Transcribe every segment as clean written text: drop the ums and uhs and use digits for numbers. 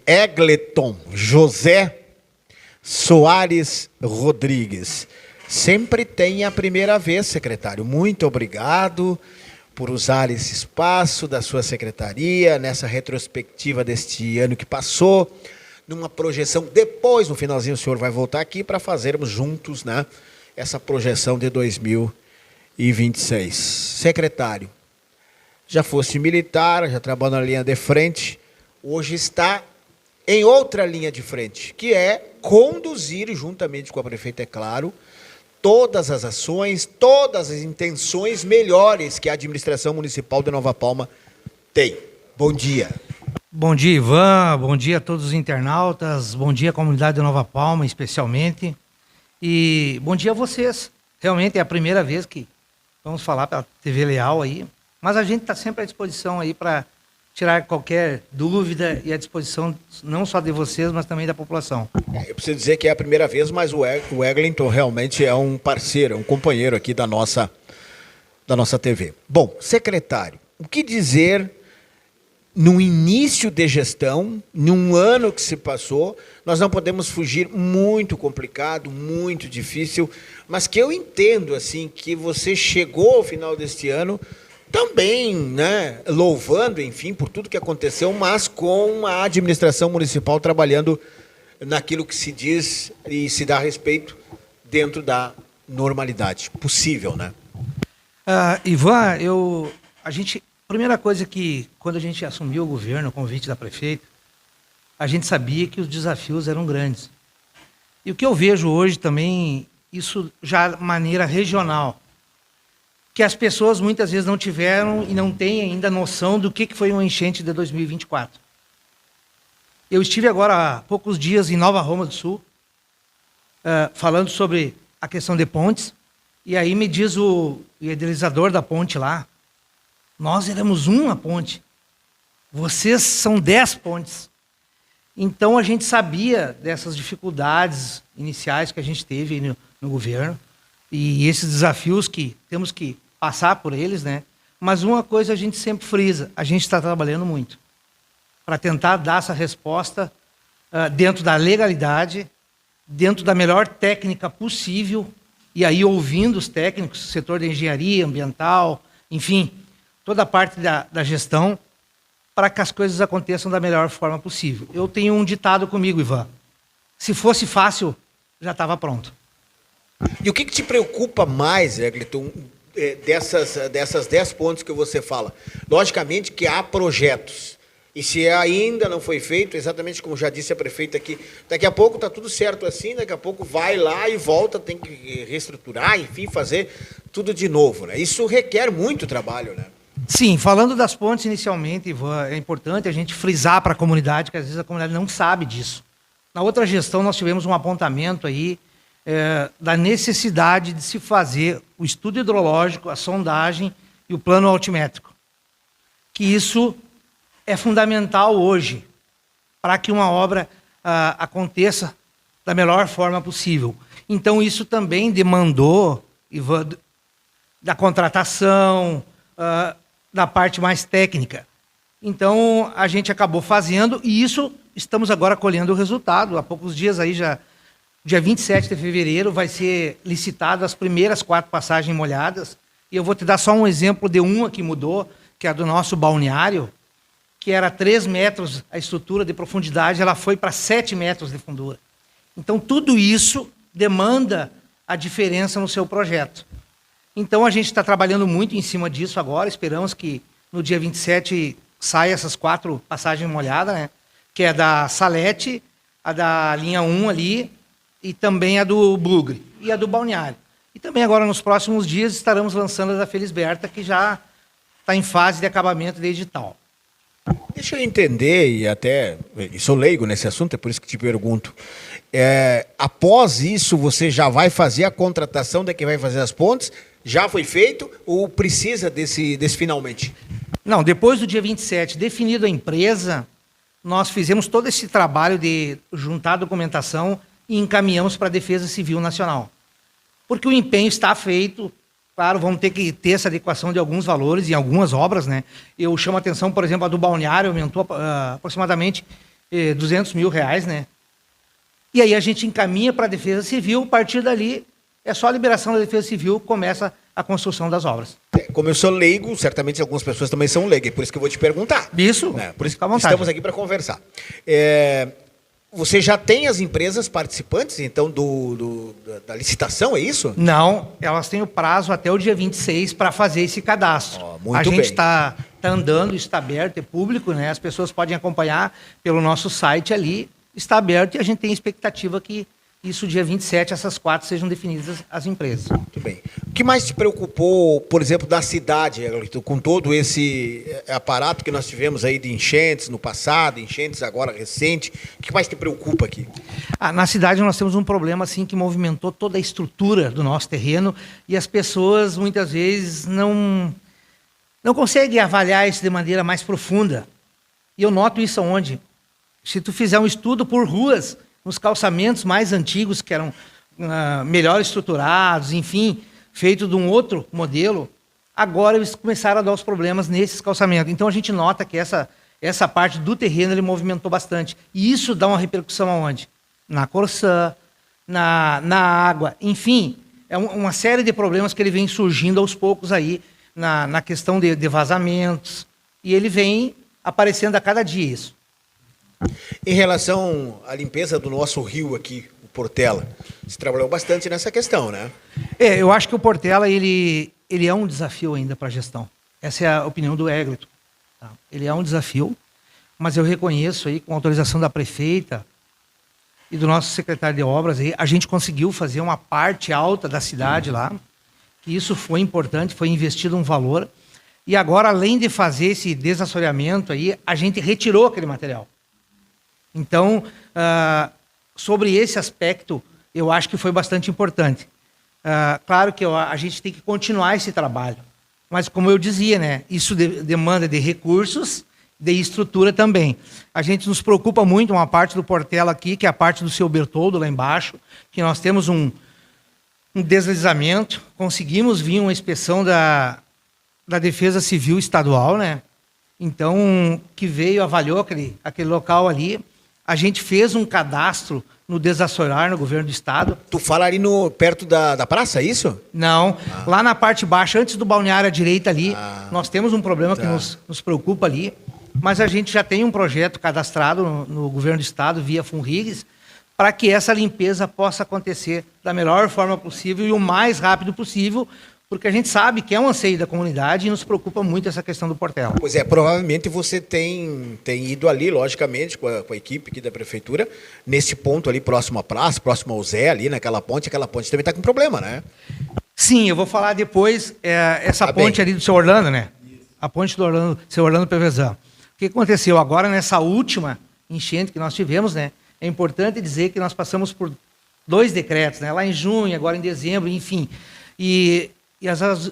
Egleton José Soares Rodrigues. Sempre tem a primeira vez, secretário. Muito obrigado por usar esse espaço da sua secretaria nessa retrospectiva deste ano que passou, numa projeção. Depois, no finalzinho, o senhor vai voltar aqui para fazermos juntos, né, essa projeção de 2026. Secretário, já fosse militar, já trabalhou na linha de frente, hoje está em outra linha de frente, que é conduzir, juntamente com a prefeita, é claro, todas as ações, todas as intenções melhores que a administração municipal de Nova Palma tem. Bom dia. Bom dia, Ivan. Bom dia a todos os internautas. Bom dia à comunidade de Nova Palma, especialmente. E bom dia a vocês. Realmente é a primeira vez que vamos falar pela TV Leal aí, mas a gente está sempre à disposição aí para tirar qualquer dúvida e à disposição não só de vocês, mas também da população. Eu preciso dizer que é a primeira vez, mas o Eglinton realmente é um parceiro, um companheiro aqui da nossa TV. Bom, secretário, o que dizer no início de gestão, num ano que se passou? Nós não podemos fugir, muito complicado, muito difícil, mas que eu entendo assim que você chegou ao final deste ano também, né, louvando, enfim, por tudo que aconteceu, mas com a administração municipal trabalhando naquilo que se diz e se dá respeito dentro da normalidade possível, né? Ivan, primeira coisa que, quando a gente assumiu o governo, o convite da prefeita, a gente sabia que os desafios eram grandes. E o que eu vejo hoje também, isso já de maneira regional, que as pessoas muitas vezes não tiveram e não têm ainda noção do que foi uma enchente de 2024. Eu estive agora há poucos dias em Nova Roma do Sul, falando sobre a questão de pontes, e aí me diz o idealizador da ponte lá, nós éramos uma ponte, vocês são 10 pontes. Então a gente sabia dessas dificuldades iniciais que a gente teve no governo, e esses desafios que temos que passar por eles, né? Mas uma coisa a gente sempre frisa, a gente está trabalhando muito para tentar dar essa resposta dentro da legalidade, dentro da melhor técnica possível, e aí ouvindo os técnicos, setor de engenharia ambiental, enfim, toda a parte da gestão, para que as coisas aconteçam da melhor forma possível. Eu tenho um ditado comigo, Ivan, se fosse fácil, já estava pronto. E o que te preocupa mais, Eglinton, dessas 10 pontos que você fala? Logicamente que há projetos, e se ainda não foi feito, exatamente como já disse a prefeita aqui, daqui a pouco está tudo certo assim, daqui a pouco vai lá e volta, tem que reestruturar, enfim, fazer tudo de novo, né? Isso requer muito trabalho, né? Sim, falando das pontes inicialmente, Ivan, é importante a gente frisar para a comunidade, que às vezes a comunidade não sabe disso. Na outra gestão nós tivemos um apontamento aí da necessidade de se fazer o estudo hidrológico, a sondagem e o plano altimétrico. Que isso é fundamental hoje para que uma obra aconteça da melhor forma possível. Então isso também demandou, Ivan, da contratação, da parte mais técnica. Então a gente acabou fazendo e isso estamos agora colhendo o resultado. Há poucos dias aí já, dia 27 de fevereiro, vai ser licitado as primeiras 4 passagens molhadas. E eu vou te dar só um exemplo de uma que mudou, que é a do nosso balneário, que era 3 metros a estrutura de profundidade, ela foi para 7 metros de fundura. Então, tudo isso demanda a diferença no seu projeto. Então, a gente está trabalhando muito em cima disso agora, esperamos que no dia 27 saia essas 4 passagens molhadas, né? Que é a da Salete, a da linha 1 ali, e também a do Bugre, e a do Balneário. E também agora, nos próximos dias, estaremos lançando a da Felisberta, que já está em fase de acabamento de edital. Deixa eu entender, e até sou leigo nesse assunto, é por isso que te pergunto. Após isso, você já vai fazer a contratação de quem vai fazer as pontes? Já foi feito ou precisa desse finalmente? Não, depois do dia 27, definido a empresa, nós fizemos todo esse trabalho de juntar a documentação e encaminhamos para a Defesa Civil Nacional. Porque o empenho está feito, claro, vamos ter que ter essa adequação de alguns valores em algumas obras, né? Eu chamo a atenção, por exemplo, a do balneário aumentou aproximadamente 200 mil reais, né? E aí a gente encaminha para a Defesa Civil, a partir dali é só a liberação da Defesa Civil, começa a construção das obras. Como eu sou leigo, certamente algumas pessoas também são leigas, por isso que eu vou te perguntar. Isso, né? Por isso fica à vontade. Estamos aqui para conversar. Você já tem as empresas participantes, então, da licitação, é isso? Não, elas têm o prazo até o dia 26 para fazer esse cadastro. Muito a gente bem. está andando, está aberto, é público, né? As pessoas podem acompanhar pelo nosso site ali, está aberto e a gente tem expectativa que isso, dia 27, essas 4 sejam definidas as empresas. Muito bem. O que mais te preocupou, por exemplo, da cidade, Eglito, com todo esse aparato que nós tivemos aí de enchentes no passado, enchentes agora recente, o que mais te preocupa aqui? Na cidade nós temos um problema assim que movimentou toda a estrutura do nosso terreno e as pessoas muitas vezes não conseguem avaliar isso de maneira mais profunda. E eu noto isso aonde? Se tu fizer um estudo por ruas, nos calçamentos mais antigos, que eram melhor estruturados, enfim, feito de um outro modelo, agora eles começaram a dar os problemas nesses calçamentos. Então a gente nota que essa parte do terreno ele movimentou bastante. E isso dá uma repercussão aonde? Na Corsã, na água, enfim, é uma série de problemas que ele vem surgindo aos poucos aí na questão de vazamentos, e ele vem aparecendo a cada dia isso. Em relação à limpeza do nosso rio aqui, o Portela, você trabalhou bastante nessa questão, né? Eu acho que o Portela ele é um desafio ainda para a gestão. Essa é a opinião do Eglito. Tá? Ele é um desafio, mas eu reconheço aí, com autorização da prefeita e do nosso secretário de obras, aí, a gente conseguiu fazer uma parte alta da cidade lá, que isso foi importante, foi investido um valor, e agora, além de fazer esse desassoreamento aí, a gente retirou aquele material. Então, sobre esse aspecto, eu acho que foi bastante importante. Claro que a gente tem que continuar esse trabalho, mas como eu dizia, né, isso demanda de recursos, de estrutura também. A gente nos preocupa muito uma parte do Portela aqui, que é a parte do Seu Bertoldo, lá embaixo, que nós temos um deslizamento, conseguimos vir uma inspeção da Defesa Civil Estadual, né? Então, que veio, avaliou aquele local ali. A gente fez um cadastro no Desassorar, no governo do estado. Tu fala ali perto da praça, é isso? Não, lá na parte baixa, antes do balneário à direita ali, nós temos um problema que nos preocupa ali, mas a gente já tem um projeto cadastrado no governo do estado, via Funrigues, para que essa limpeza possa acontecer da melhor forma possível e o mais rápido possível, porque a gente sabe que é um anseio da comunidade e nos preocupa muito essa questão do Portela. Pois é, provavelmente você tem ido ali, logicamente, com a equipe aqui da prefeitura, nesse ponto ali, próximo à praça, próximo ao Zé, ali naquela ponte também está com problema, né? Sim, eu vou falar depois, essa ponte ali do Seu Orlando, né? A ponte do Seu Orlando Pevezan. O que aconteceu agora nessa última enchente que nós tivemos, né? É importante dizer que nós passamos por 2 decretos, né? Lá em junho, agora em dezembro, enfim. E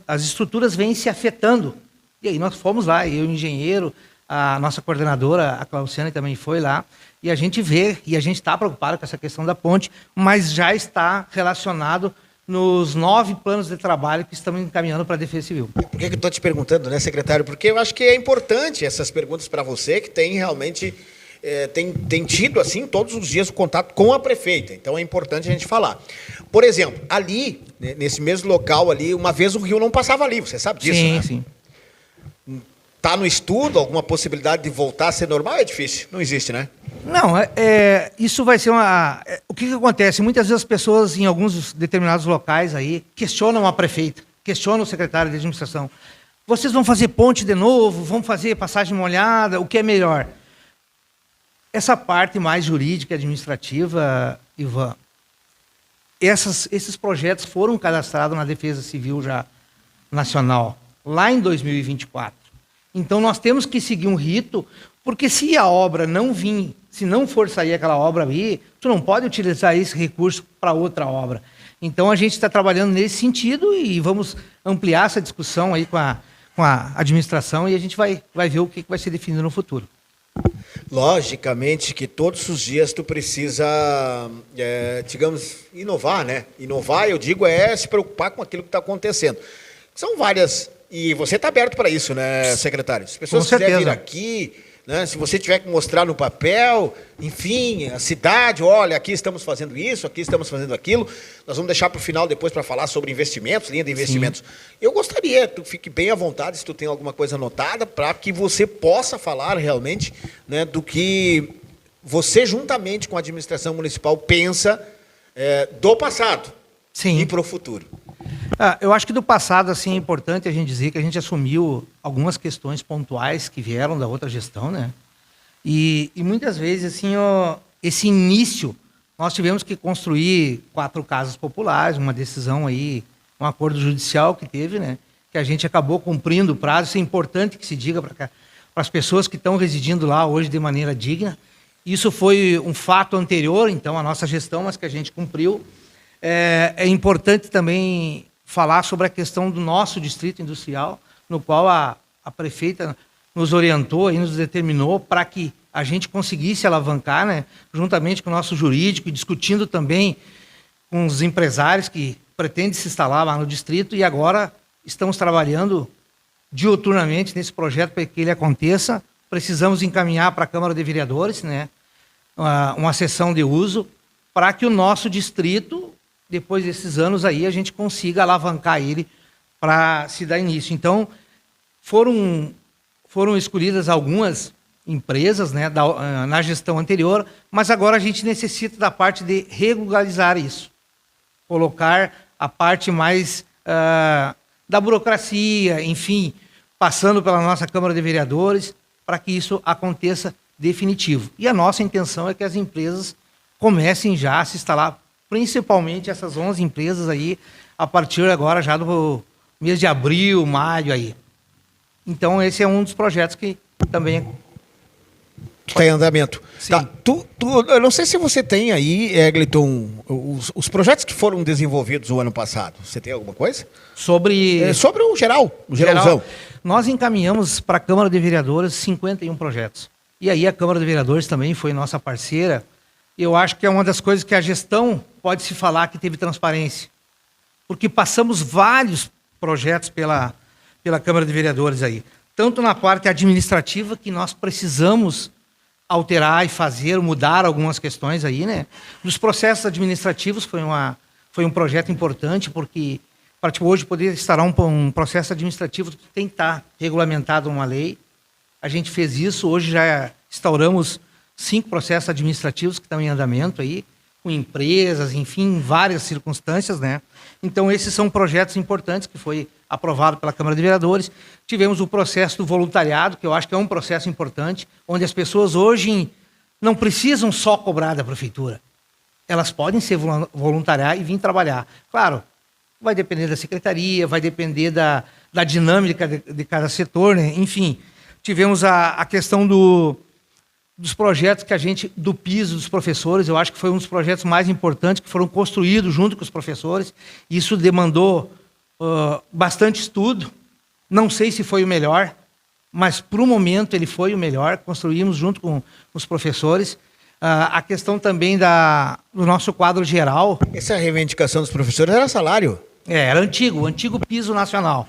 as estruturas vêm se afetando. E aí nós fomos lá, eu, engenheiro, a nossa coordenadora, a Clauciane, também foi lá, e a gente vê, e a gente está preocupado com essa questão da ponte, mas já está relacionado nos 9 planos de trabalho que estamos encaminhando para a Defesa Civil. Por que eu estou te perguntando, né, secretário? Porque eu acho que é importante essas perguntas para você, que tem realmente... tem tido, assim, todos os dias o contato com a prefeita. Então, é importante a gente falar. Por exemplo, ali, nesse mesmo local ali, uma vez o rio não passava ali, você sabe disso, sim, né? Sim, Está no estudo alguma possibilidade de voltar a ser normal? É difícil, não existe, né? Não, isso vai ser o que acontece? Muitas vezes as pessoas, em alguns determinados locais aí, questionam a prefeita, questionam o secretário de administração. Vocês vão fazer ponte de novo? Vão fazer passagem molhada? O que é melhor? Essa parte mais jurídica, administrativa, Ivan, esses projetos foram cadastrados na Defesa Civil já nacional, lá em 2024. Então, nós temos que seguir um rito, porque se a obra não vir, se não for sair aquela obra aí, tu não pode utilizar esse recurso para outra obra. Então, a gente está trabalhando nesse sentido e vamos ampliar essa discussão aí com a administração e a gente vai ver o que vai ser definido no futuro. Logicamente que todos os dias tu precisa, digamos, inovar, né? Inovar, eu digo, se preocupar com aquilo que está acontecendo. São várias, e você está aberto para isso, né, secretário? Se as pessoas quiserem vir aqui, né? Se você tiver que mostrar no papel, enfim, a cidade, olha, aqui estamos fazendo isso, aqui estamos fazendo aquilo. Nós vamos deixar para o final depois para falar sobre investimentos, linha de investimentos. Sim. Eu gostaria, tu fique bem à vontade se tu tem alguma coisa anotada, para que você possa falar realmente, né, do que você, juntamente com a administração municipal, pensa do passado. Sim. E para o futuro. Eu acho que do passado, assim, é importante a gente dizer que a gente assumiu algumas questões pontuais que vieram da outra gestão, né? E muitas vezes, assim, esse início, nós tivemos que construir 4 casas populares, uma decisão aí, um acordo judicial que teve, né? Que a gente acabou cumprindo o prazo. Isso é importante que se diga para as pessoas que estão residindo lá hoje de maneira digna. Isso foi um fato anterior, então, à nossa gestão, mas que a gente cumpriu. É importante também falar sobre a questão do nosso distrito industrial, no qual a prefeita nos orientou e nos determinou para que a gente conseguisse alavancar, né, juntamente com o nosso jurídico, e discutindo também com os empresários que pretendem se instalar lá no distrito, e agora estamos trabalhando diuturnamente nesse projeto para que ele aconteça. Precisamos encaminhar para a Câmara de Vereadores, né, uma sessão de uso, para que o nosso distrito, depois desses anos aí, a gente consiga alavancar ele para se dar início. Então, foram escolhidas algumas empresas, né, na gestão anterior, mas agora a gente necessita da parte de regularizar isso. Colocar a parte mais da burocracia, enfim, passando pela nossa Câmara de Vereadores, para que isso aconteça definitivo. E a nossa intenção é que as empresas comecem já a se instalar, principalmente essas 11 empresas aí, a partir agora já do mês de abril, maio aí. Então, esse é um dos projetos que também está em andamento. Tá. Eu não sei se você tem aí, Egleton, os projetos que foram desenvolvidos o ano passado. Você tem alguma coisa? Sobre o geralzão. Nós encaminhamos para a Câmara de Vereadores 51 projetos. E aí a Câmara de Vereadores também foi nossa parceira. Eu acho que é uma das coisas que a gestão pode se falar que teve transparência. Porque passamos vários projetos pela Câmara de Vereadores aí. Tanto na parte administrativa, que nós precisamos alterar e fazer, mudar algumas questões aí, né? Nos processos administrativos foi um projeto importante, porque para hoje poder instalar um processo administrativo tem que estar regulamentado numa lei. A gente fez isso, hoje já instauramos 5 processos administrativos que estão em andamento aí, com empresas, enfim, várias circunstâncias, né? Então, esses são projetos importantes que foi aprovado pela Câmara de Vereadores. Tivemos o processo do voluntariado, que eu acho que é um processo importante, onde as pessoas hoje não precisam só cobrar da prefeitura. Elas podem se voluntariar e vir trabalhar. Claro, vai depender da secretaria, vai depender da dinâmica de cada setor, né? Enfim, tivemos a questão dos projetos que do piso dos professores. Eu acho que foi um dos projetos mais importantes que foram construídos junto com os professores. Isso demandou bastante estudo. Não sei se foi o melhor, mas para o momento ele foi o melhor. Construímos junto com os professores. A questão também do nosso quadro geral. Essa reivindicação dos professores era salário? Era o antigo piso nacional.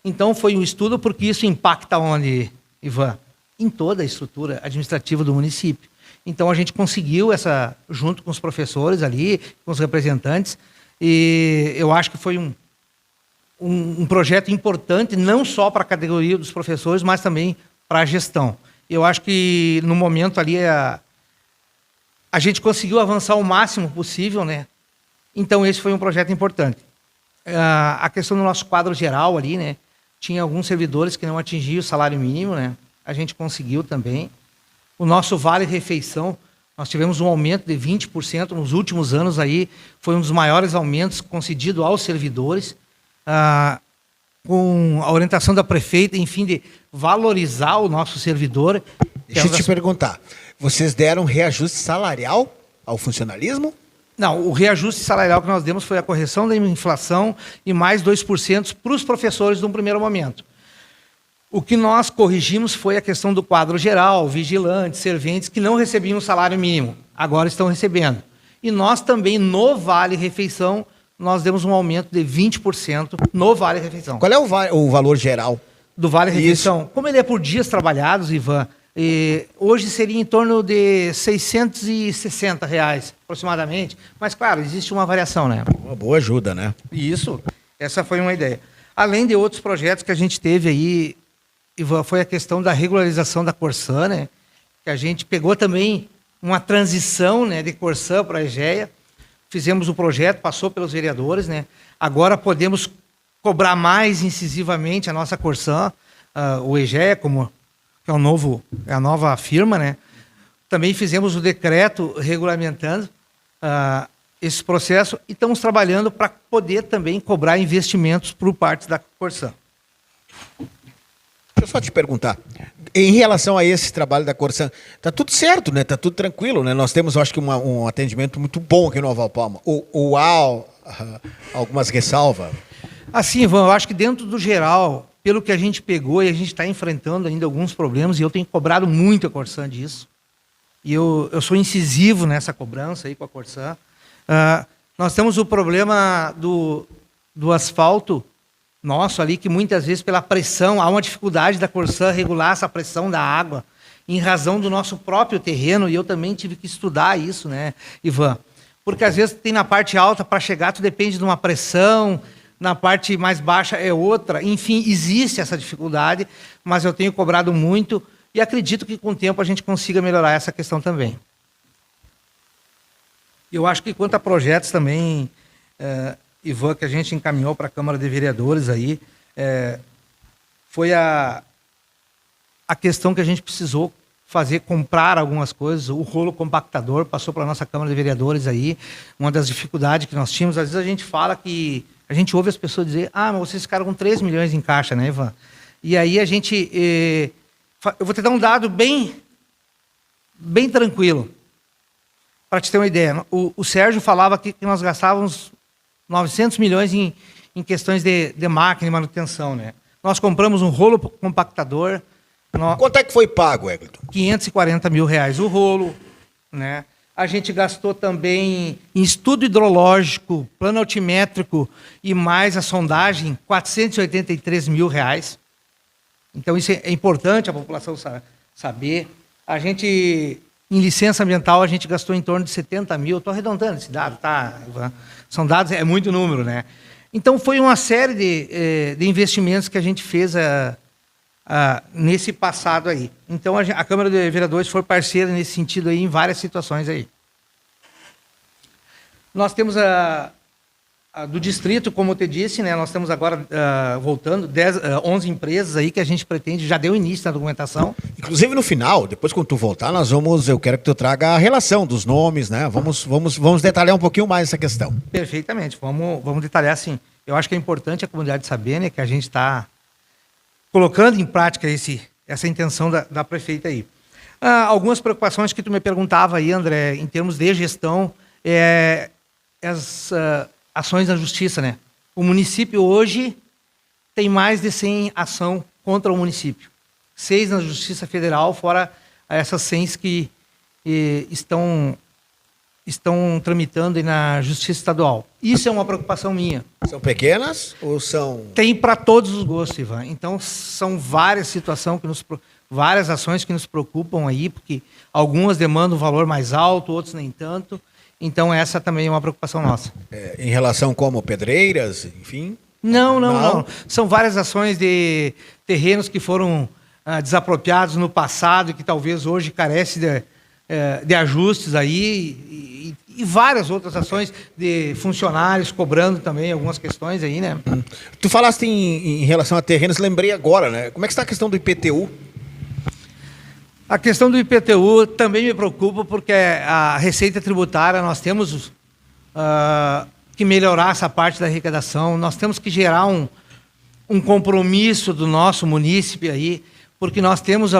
Então foi um estudo, porque isso impacta onde, Ivan? Em toda a estrutura administrativa do município. Então, a gente conseguiu junto com os professores ali, com os representantes, e eu acho que foi um projeto importante, não só para a categoria dos professores, mas também para a gestão. Eu acho que, no momento ali, a gente conseguiu avançar o máximo possível, né? Então, esse foi um projeto importante. A questão do nosso quadro geral ali, né? Tinha alguns servidores que não atingiam o salário mínimo, né? A gente conseguiu também. O nosso vale-refeição, nós tivemos um aumento de 20% nos últimos anos aí, foi um dos maiores aumentos concedidos aos servidores, com a orientação da prefeita, enfim, de valorizar o nosso servidor. Deixa eu te perguntar, vocês deram reajuste salarial ao funcionalismo? Não, o reajuste salarial que nós demos foi a correção da inflação e mais 2% para os professores num primeiro momento. O que nós corrigimos foi a questão do quadro geral, vigilantes, serventes, que não recebiam o salário mínimo, agora estão recebendo. E nós também, no Vale-Refeição, nós demos um aumento de 20% no Vale-Refeição. Qual é o valor geral? Do Vale-Refeição? Como ele é por dias trabalhados, Ivan, Hoje seria em torno de R$ 660 aproximadamente, mas claro, existe uma variação, né? Uma boa ajuda, né? Isso, essa foi uma ideia. Além de outros projetos que a gente teve aí, Ivan, foi a questão da regularização da Corsã, né? Que a gente pegou também uma transição, né, de Corsã para a Egea. Fizemos o projeto, passou pelos vereadores, né? Agora podemos cobrar mais incisivamente a nossa Corsã, o Egea, como que é a nova firma, né? Também fizemos o decreto regulamentando esse processo e estamos trabalhando para poder também cobrar investimentos por parte da Corsã. Deixa eu só te perguntar, em relação a esse trabalho da Corsã, tá tudo certo, né? Tá tudo tranquilo, né? Nós temos, eu acho que um atendimento muito bom aqui no Oval Palma. Ou há algumas ressalvas? Assim, Ivan, eu acho que dentro do geral, pelo que a gente pegou e a gente está enfrentando ainda alguns problemas, e eu tenho cobrado muito a Corsã disso, e eu sou incisivo nessa cobrança aí com a Corsã. Nós temos o problema do asfalto nosso ali, que muitas vezes pela pressão, há uma dificuldade da Corsã regular essa pressão da água, em razão do nosso próprio terreno, e eu também tive que estudar isso, né, Ivan? Porque às vezes tem na parte alta, para chegar, tu depende de uma pressão, na parte mais baixa é outra, enfim, existe essa dificuldade, mas eu tenho cobrado muito, e acredito que com o tempo a gente consiga melhorar essa questão também. Eu acho que quanto a projetos também, Ivan, que a gente encaminhou para a Câmara de Vereadores aí, foi a questão que a gente precisou comprar algumas coisas. O rolo compactador passou para a nossa Câmara de Vereadores aí, uma das dificuldades que nós tínhamos. Às vezes a gente fala que, a gente ouve as pessoas dizer, mas vocês ficaram com 3 milhões em caixa, né, Ivan? E aí a gente, eu vou te dar um dado bem tranquilo, para te ter uma ideia. O Sérgio falava aqui que nós gastávamos 900 milhões em questões de máquina e manutenção, né? Nós compramos um rolo compactador. Quanto é que foi pago, Eglinton? R$ 540 mil o rolo, né? A gente gastou também em estudo hidrológico, plano altimétrico e mais a sondagem, R$ 483 mil. Então isso é importante a população saber. A gente, em licença ambiental, a gente gastou em torno de 70 mil. Estou arredondando esse dado, tá, Ivan? São dados, é muito número, né? Então foi uma série de investimentos que a gente fez nesse passado aí. Então a Câmara de Vereadores foi parceira nesse sentido aí, em várias situações aí. Nós temos do distrito, como eu te disse, né? Nós temos agora, voltando, 11 empresas aí que a gente pretende, já deu início na documentação. Inclusive no final, depois quando tu voltar, eu quero que tu traga a relação dos nomes, né? Vamos detalhar um pouquinho mais essa questão. Perfeitamente, vamos detalhar sim. Eu acho que é importante a comunidade saber, né, que a gente está colocando em prática essa intenção da prefeita aí. Algumas preocupações que tu me perguntava aí, André, em termos de gestão, as ações na justiça, né? O município hoje tem mais de 100 ações contra o município. 6 na Justiça Federal, fora essas 100 que estão tramitando aí na Justiça Estadual. Isso é uma preocupação minha. São pequenas ou são... Tem para todos os gostos, Ivan. Então, são várias situações, várias ações que nos preocupam aí, porque algumas demandam um valor mais alto, outros nem tanto. Então, essa também é uma preocupação nossa. Em relação como pedreiras, enfim? Não. São várias ações de terrenos que foram desapropriados no passado e que talvez hoje carecem de ajustes aí e várias outras ações de funcionários cobrando também algumas questões aí, né? Tu falaste em relação a terrenos, lembrei agora, né? Como é que está a questão do IPTU? A questão do IPTU também me preocupa porque a Receita Tributária, nós temos que melhorar essa parte da arrecadação, nós temos que gerar um compromisso do nosso munícipe aí, porque nós temos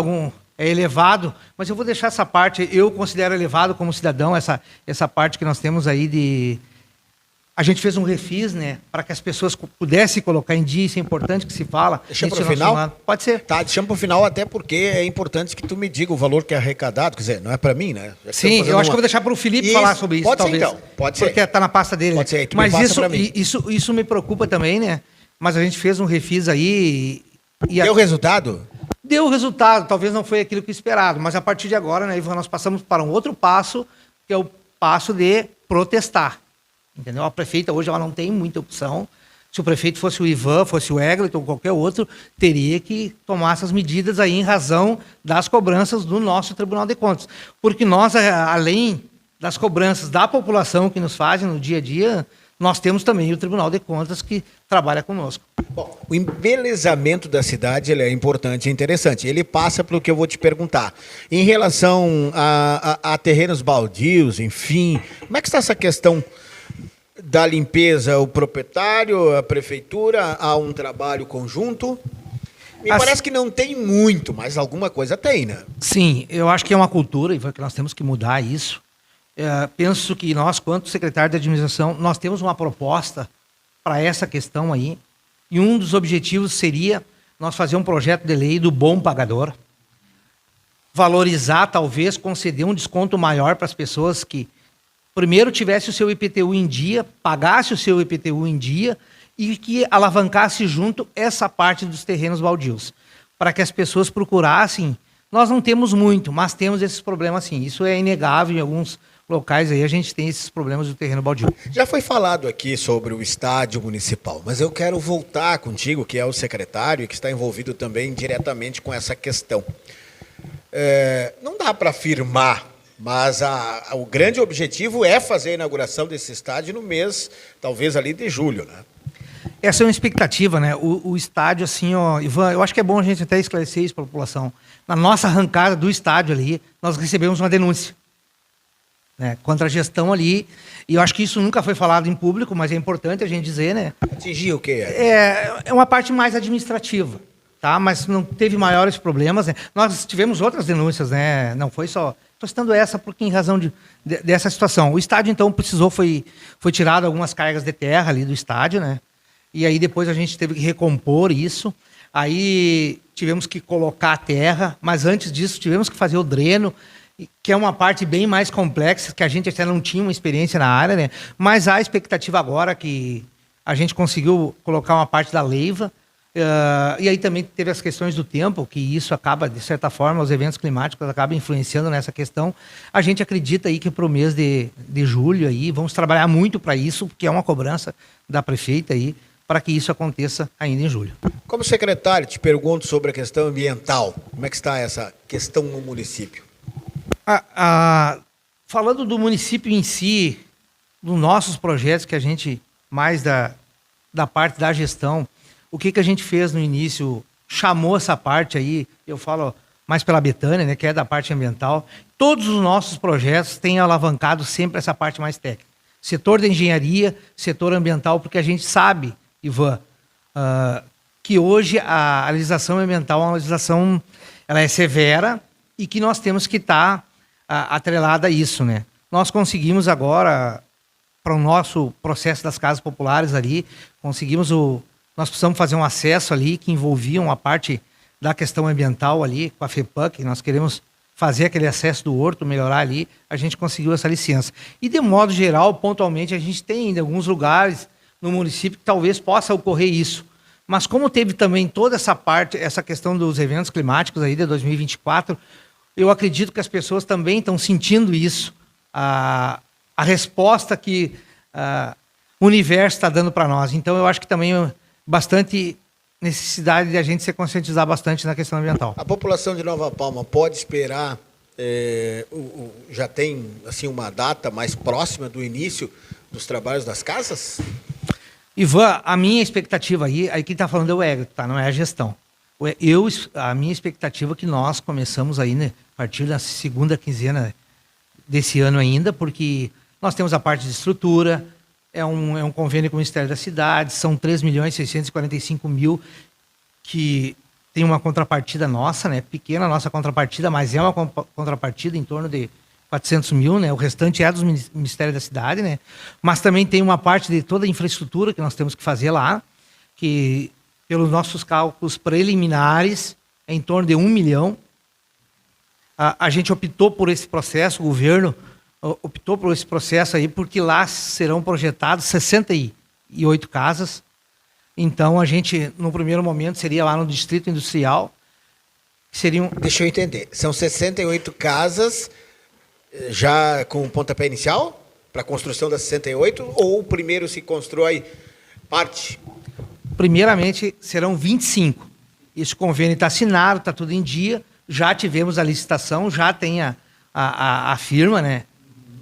elevado, mas eu vou deixar essa parte, eu considero elevado como cidadão, essa parte que nós temos aí a gente fez um refis, né, para que as pessoas pudessem colocar em dia, isso é importante que se fala. Deixa para o final? Pode ser. Tá, deixamos para o final, até porque é importante que tu me diga o valor que é arrecadado, quer dizer, não é para mim, né? Sim, eu acho que eu vou deixar para o Felipe falar sobre isso, pode talvez. Ser, então, pode ser. Porque está na pasta dele. Pode ser, tu mas me passa para mim. Isso me preocupa também, né? Mas a gente fez um refis aí... Deu resultado? Deu resultado, talvez não foi aquilo que esperado, mas a partir de agora, né, Ivan, nós passamos para um outro passo, que é o passo de protestar. Entendeu? A prefeita hoje ela não tem muita opção. Se o prefeito fosse o Ivan, fosse o Egleton ou qualquer outro, teria que tomar essas medidas aí em razão das cobranças do nosso Tribunal de Contas. Porque nós, além das cobranças da população que nos fazem no dia a dia, nós temos também o Tribunal de Contas que trabalha conosco. Bom, o embelezamento da cidade ele é importante e interessante. Ele passa pelo que eu vou te perguntar. Em relação a terrenos baldios, enfim, como é que está essa questão da limpeza? O proprietário, a prefeitura, há um trabalho conjunto? Me parece que não tem muito, mas alguma coisa tem, né? Sim, eu acho que é uma cultura, Ivan, que nós temos que mudar isso. Penso que nós, quanto secretário de administração, nós temos uma proposta para essa questão aí, e um dos objetivos seria nós fazer um projeto de lei do bom pagador, valorizar, talvez, conceder um desconto maior para as pessoas que primeiro tivesse o seu IPTU em dia, pagasse o seu IPTU em dia e que alavancasse junto essa parte dos terrenos baldios, para que as pessoas procurassem. Nós não temos muito, mas temos esses problemas sim. Isso é inegável, em alguns locais aí a gente tem esses problemas do terreno baldio. Já foi falado aqui sobre o estádio municipal, mas eu quero voltar contigo, que é o secretário e que está envolvido também diretamente com essa questão. Não dá para afirmar, mas o grande objetivo é fazer a inauguração desse estádio no mês, talvez ali de julho, né? Essa é uma expectativa, né? O estádio, assim, ó, Ivan, eu acho que é bom a gente até esclarecer isso para a população. Na nossa arrancada do estádio ali, nós recebemos uma denúncia, né, contra a gestão ali, e eu acho que isso nunca foi falado em público, mas é importante a gente dizer, né? Atingir o quê? É uma parte mais administrativa, tá? Mas não teve maiores problemas, né? Nós tivemos outras denúncias, né? Não foi só... Estou citando essa porque em razão dessa situação. O estádio, então, foi tirado algumas cargas de terra ali do estádio, né? E aí depois a gente teve que recompor isso. Aí tivemos que colocar a terra, mas antes disso tivemos que fazer o dreno, que é uma parte bem mais complexa, que a gente até não tinha uma experiência na área, né? Mas há a expectativa agora que a gente conseguiu colocar uma parte da leiva, e aí também teve as questões do tempo, que isso acaba, de certa forma, os eventos climáticos acabam influenciando nessa questão. A gente acredita aí que para o mês de julho aí, vamos trabalhar muito para isso, porque é uma cobrança da prefeita aí, para que isso aconteça ainda em julho. Como secretário, te pergunto sobre a questão ambiental. Como é que está essa questão no município? Falando do município em si, dos nossos projetos que a gente, mais da parte da gestão, o que a gente fez no início, chamou essa parte aí, eu falo mais pela Betânia, né, que é da parte ambiental. Todos os nossos projetos têm alavancado sempre essa parte mais técnica. Setor de engenharia, setor ambiental, porque a gente sabe, Ivan, que hoje a legislação ambiental é uma legislação, ela é severa e que nós temos que estar atrelada a isso, né? Nós conseguimos agora, para o nosso processo das casas populares ali, nós precisamos fazer um acesso ali que envolvia uma parte da questão ambiental ali, com a FEPAC, nós queremos fazer aquele acesso do horto, melhorar ali, a gente conseguiu essa licença. E de modo geral, pontualmente, a gente tem ainda alguns lugares no município que talvez possa ocorrer isso. Mas como teve também toda essa parte, essa questão dos eventos climáticos aí de 2024, eu acredito que as pessoas também estão sentindo isso, a resposta que o universo está dando para nós. Então eu acho que também bastante necessidade de a gente se conscientizar bastante na questão ambiental. A população de Nova Palma pode esperar, já tem assim uma data mais próxima do início dos trabalhos das casas? Ivan, a minha expectativa aí quem está falando é o Egleton, tá? Não é a gestão. A minha expectativa é que nós começamos aí, né, a partir da segunda quinzena desse ano ainda, porque nós temos a parte de estrutura, é um convênio com o Ministério da Cidade, são 3.645.000 que tem uma contrapartida nossa, né? Pequena a nossa contrapartida, mas é uma contrapartida em torno de 400 mil, né? O restante é do Ministério da Cidade, né? Mas também tem uma parte de toda a infraestrutura que nós temos que fazer lá, que pelos nossos cálculos preliminares é em torno de 1 milhão. A gente optou por esse processo, o governo optou por esse processo aí, porque lá serão projetadas 68 casas. Então, a gente, no primeiro momento, seria lá no Distrito Industrial. seriam... Deixa eu entender. São 68 casas já com pontapé inicial para a construção das 68 ou primeiro se constrói parte? Primeiramente, serão 25. Esse convênio está assinado, está tudo em dia. Já tivemos a licitação, já tem a firma, né,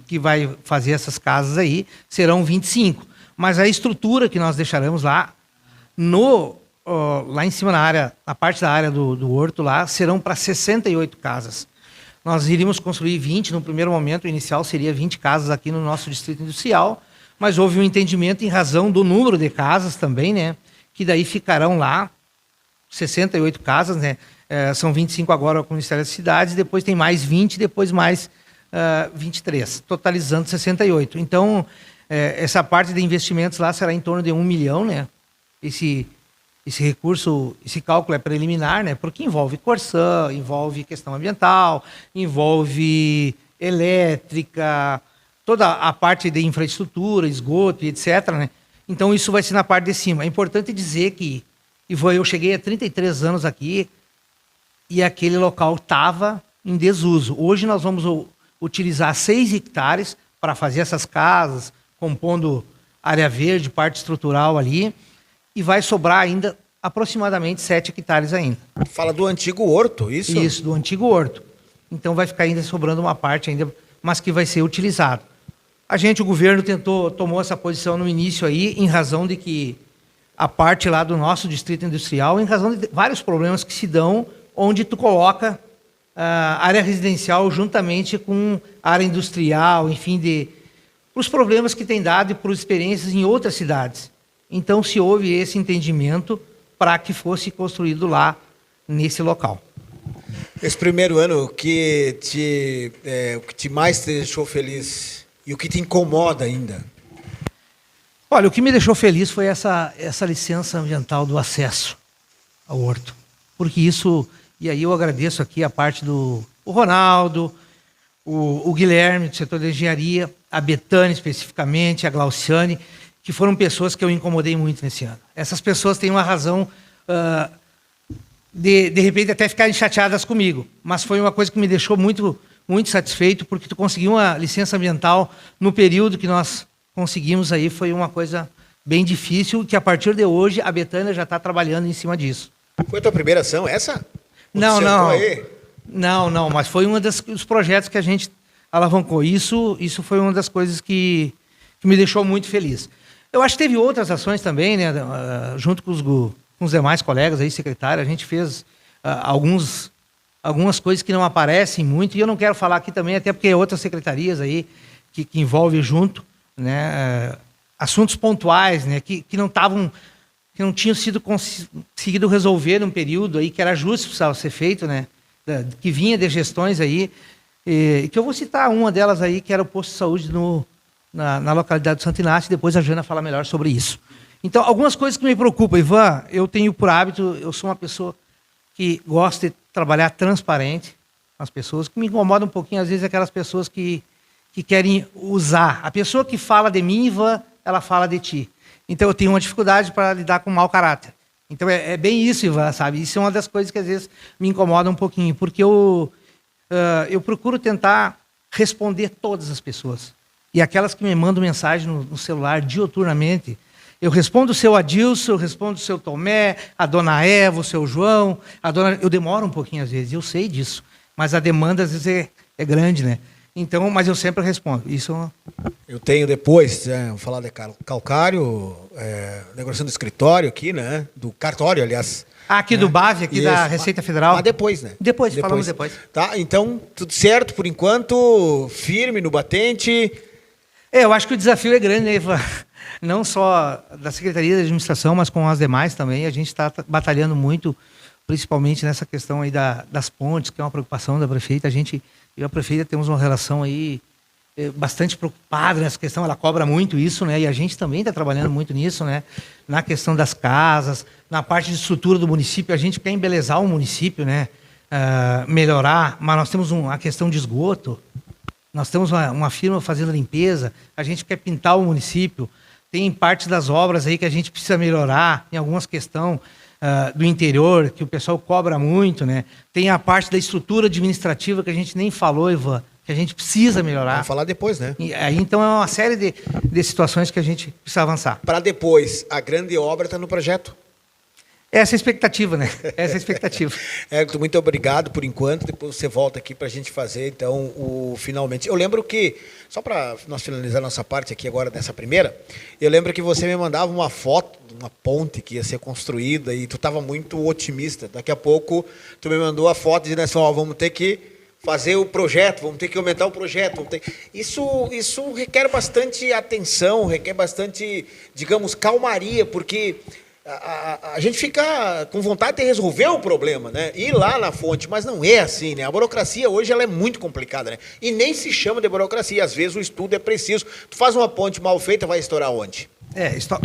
que vai fazer essas casas aí. Serão 25. Mas a estrutura que nós deixaremos lá, lá em cima na parte da área do horto lá, serão para 68 casas. Nós iríamos construir 20, no primeiro momento, o inicial seria 20 casas aqui no nosso distrito industrial, mas houve um entendimento em razão do número de casas também, né, que daí ficarão lá 68 casas, né, são 25 agora com o Ministério das Cidades, depois tem mais 20, depois mais 23, totalizando 68. Então, essa parte de investimentos lá será em torno de 1 milhão, né, esse recurso, esse cálculo é preliminar, né? Porque envolve Corsã, envolve questão ambiental, envolve elétrica, toda a parte de infraestrutura, esgoto e etc, né? Então isso vai ser na parte de cima. É importante dizer que, Ivan, eu cheguei há 33 anos aqui e aquele local estava em desuso. Hoje nós vamos utilizar 6 hectares para fazer essas casas, compondo área verde, parte estrutural ali, e vai sobrar ainda aproximadamente 7 hectares ainda. Fala do antigo horto, isso? Isso, do antigo horto. Então vai ficar ainda sobrando uma parte ainda, mas que vai ser utilizado. O governo tomou essa posição no início aí, em razão de que a parte lá do nosso distrito industrial, em razão de vários problemas que se dão, onde tu coloca área residencial juntamente com área industrial, enfim, os problemas que tem dado e por experiências em outras cidades. Então, se houve esse entendimento para que fosse construído lá, nesse local. Esse primeiro ano, o que mais te deixou feliz e o que te incomoda ainda? Olha, o que me deixou feliz foi essa licença ambiental do acesso ao horto. Porque isso, e aí eu agradeço aqui a parte do Ronaldo, o Guilherme, do setor de engenharia, a Betânia especificamente, a Glauciane, que foram pessoas que eu incomodei muito nesse ano. Essas pessoas têm uma razão de repente até ficarem chateadas comigo, mas foi uma coisa que me deixou muito, muito satisfeito, porque tu conseguiu uma licença ambiental no período que nós conseguimos aí, foi uma coisa bem difícil, que a partir de hoje a Betânia já está trabalhando em cima disso. Foi a tua primeira ação essa? Não, mas foi um dos projetos que a gente alavancou. Isso foi uma das coisas que me deixou muito feliz. Eu acho que teve outras ações também, né, junto com os demais colegas aí, secretário, a gente fez algumas coisas que não aparecem muito, e eu não quero falar aqui também, até porque outras secretarias aí que envolvem junto, né, assuntos pontuais, né, que não tinham sido conseguido resolver num período aí que era justo precisava ser feito, né, que vinha de gestões aí, e que eu vou citar uma delas aí, que era o posto de saúde na localidade do Santo Inácio, e depois a Jana fala melhor sobre isso. Então, algumas coisas que me preocupam, Ivan, eu tenho por hábito, eu sou uma pessoa que gosta de trabalhar transparente com as pessoas, que me incomoda um pouquinho, às vezes, aquelas pessoas que querem usar. A pessoa que fala de mim, Ivan, ela fala de ti. Então, eu tenho uma dificuldade para lidar com mau caráter. Então, é bem isso, Ivan, sabe? Isso é uma das coisas que, às vezes, me incomoda um pouquinho, porque eu procuro tentar responder todas as pessoas. E aquelas que me mandam mensagem no celular diuturnamente, eu respondo o seu Adilson, eu respondo o seu Tomé, a dona Eva, o seu João, eu demoro um pouquinho às vezes, eu sei disso, mas a demanda às vezes é grande, né? Então, mas eu sempre respondo. Isso eu tenho depois, vou falar de calcário, negociação do escritório aqui, né? Do cartório, aliás. Aqui do BAV, aqui da Receita Federal. Mas depois, né? Depois, falamos depois. Tá, então, tudo certo por enquanto, firme no batente. Eu acho que o desafio é grande, né, Ivan? Não só da Secretaria de Administração, mas com as demais também. A gente está batalhando muito, principalmente nessa questão aí das pontes, que é uma preocupação da prefeita. Eu e a prefeita temos uma relação aí bastante preocupada nessa questão, ela cobra muito isso, né? E a gente também está trabalhando muito nisso, né? Na questão das casas, na parte de estrutura do município, a gente quer embelezar o município, né? Melhorar, mas nós temos a questão de esgoto, nós temos uma firma fazendo limpeza, a gente quer pintar o município, tem partes das obras aí que a gente precisa melhorar, em algumas questões. do interior, que o pessoal cobra muito, né? Tem a parte da estrutura administrativa que a gente nem falou, Ivan, que a gente precisa melhorar. Vamos falar depois, né? E aí, então, é uma série de situações que a gente precisa avançar. Para depois, a grande obra está no projeto. Essa é a expectativa, né? Essa é a expectativa. Hector, muito obrigado por enquanto. Depois você volta aqui para a gente fazer, então, o finalmente. Eu lembro que, só para nós finalizar nossa parte aqui agora nessa primeira, eu lembro que você me mandava uma foto de uma ponte que ia ser construída e tu estava muito otimista. Daqui a pouco tu me mandou a foto dizendo assim, ó, vamos ter que fazer o projeto, vamos ter que aumentar o projeto. Isso requer bastante atenção, requer bastante, digamos, calmaria, porque a gente fica com vontade de resolver o problema, né? Ir lá na fonte, mas não é assim, né? A burocracia hoje ela é muito complicada, né? E nem se chama de burocracia, às vezes o estudo é preciso. Tu faz uma ponte mal feita, vai estourar onde?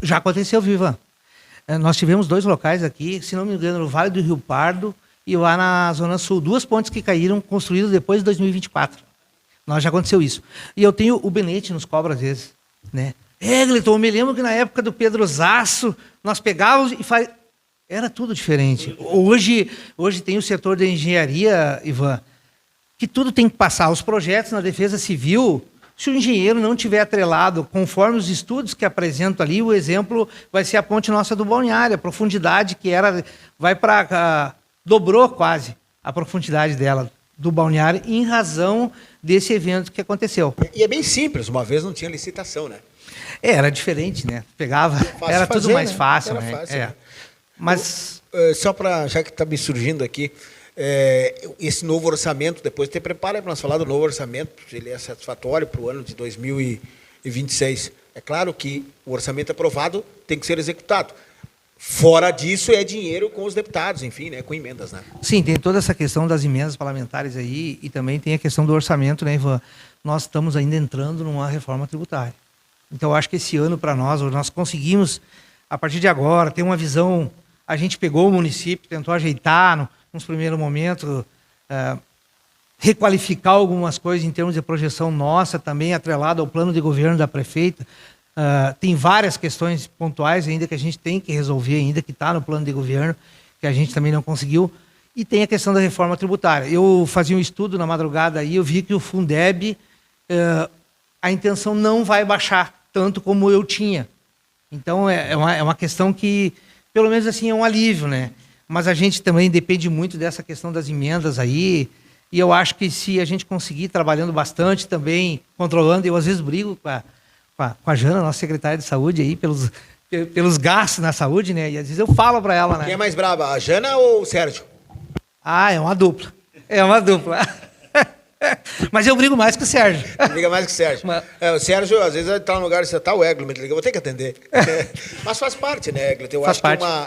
Já aconteceu, Viva. Nós tivemos 2 locais aqui, se não me engano, no Vale do Rio Pardo e lá na Zona Sul. 2 pontes que caíram, construídas depois de 2024. Já aconteceu isso. E eu tenho o Benete nos cobra às vezes, né? Egleton, eu me lembro que na época do Pedro Zasso, nós pegávamos e era tudo diferente. Hoje tem o setor da engenharia, Ivan, que tudo tem que passar. Os projetos na Defesa Civil, se o engenheiro não tiver atrelado, conforme os estudos que apresento ali, o exemplo vai ser a ponte nossa do Balneário, a profundidade que dobrou quase a profundidade dela do Balneário em razão desse evento que aconteceu. E é bem simples, uma vez não tinha licitação, né? Era diferente, né? Pegava, era tudo mais fácil, né? Fácil, né? Mas só para, já que está me surgindo aqui, esse novo orçamento, depois te prepara para nós falar do novo orçamento, ele é satisfatório para o ano de 2026. É claro que o orçamento aprovado tem que ser executado. Fora disso, é dinheiro com os deputados, enfim, né, com emendas, né? Sim, tem toda essa questão das emendas parlamentares aí e também tem a questão do orçamento, né, Ivan? Nós estamos ainda entrando numa reforma tributária. Então, eu acho que esse ano, para nós conseguimos, a partir de agora, ter uma visão. A gente pegou o município, tentou ajeitar, nos primeiros momentos, requalificar algumas coisas em termos de projeção nossa, também atrelado ao plano de governo da prefeita. Tem várias questões pontuais ainda que a gente tem que resolver, ainda que está no plano de governo, que a gente também não conseguiu. E tem a questão da reforma tributária. Eu fazia um estudo na madrugada aí, eu vi que o Fundeb, a intenção não vai baixar tanto como eu tinha. Então, é uma questão que, pelo menos assim, é um alívio, né? Mas a gente também depende muito dessa questão das emendas aí, e eu acho que se a gente conseguir trabalhando bastante também, controlando, eu às vezes brigo com a Jana, nossa secretária de saúde, aí, pelos gastos na saúde, né? E às vezes eu falo para ela, né? Quem é mais braba, a Jana ou o Sérgio? É uma dupla. É uma dupla. Mas eu brigo mais que o Sérgio. Briga mais que o Sérgio. O Sérgio, às vezes, está no lugar e você está o Eglo, me liga, eu vou ter que atender. Mas faz parte, né, Eglo?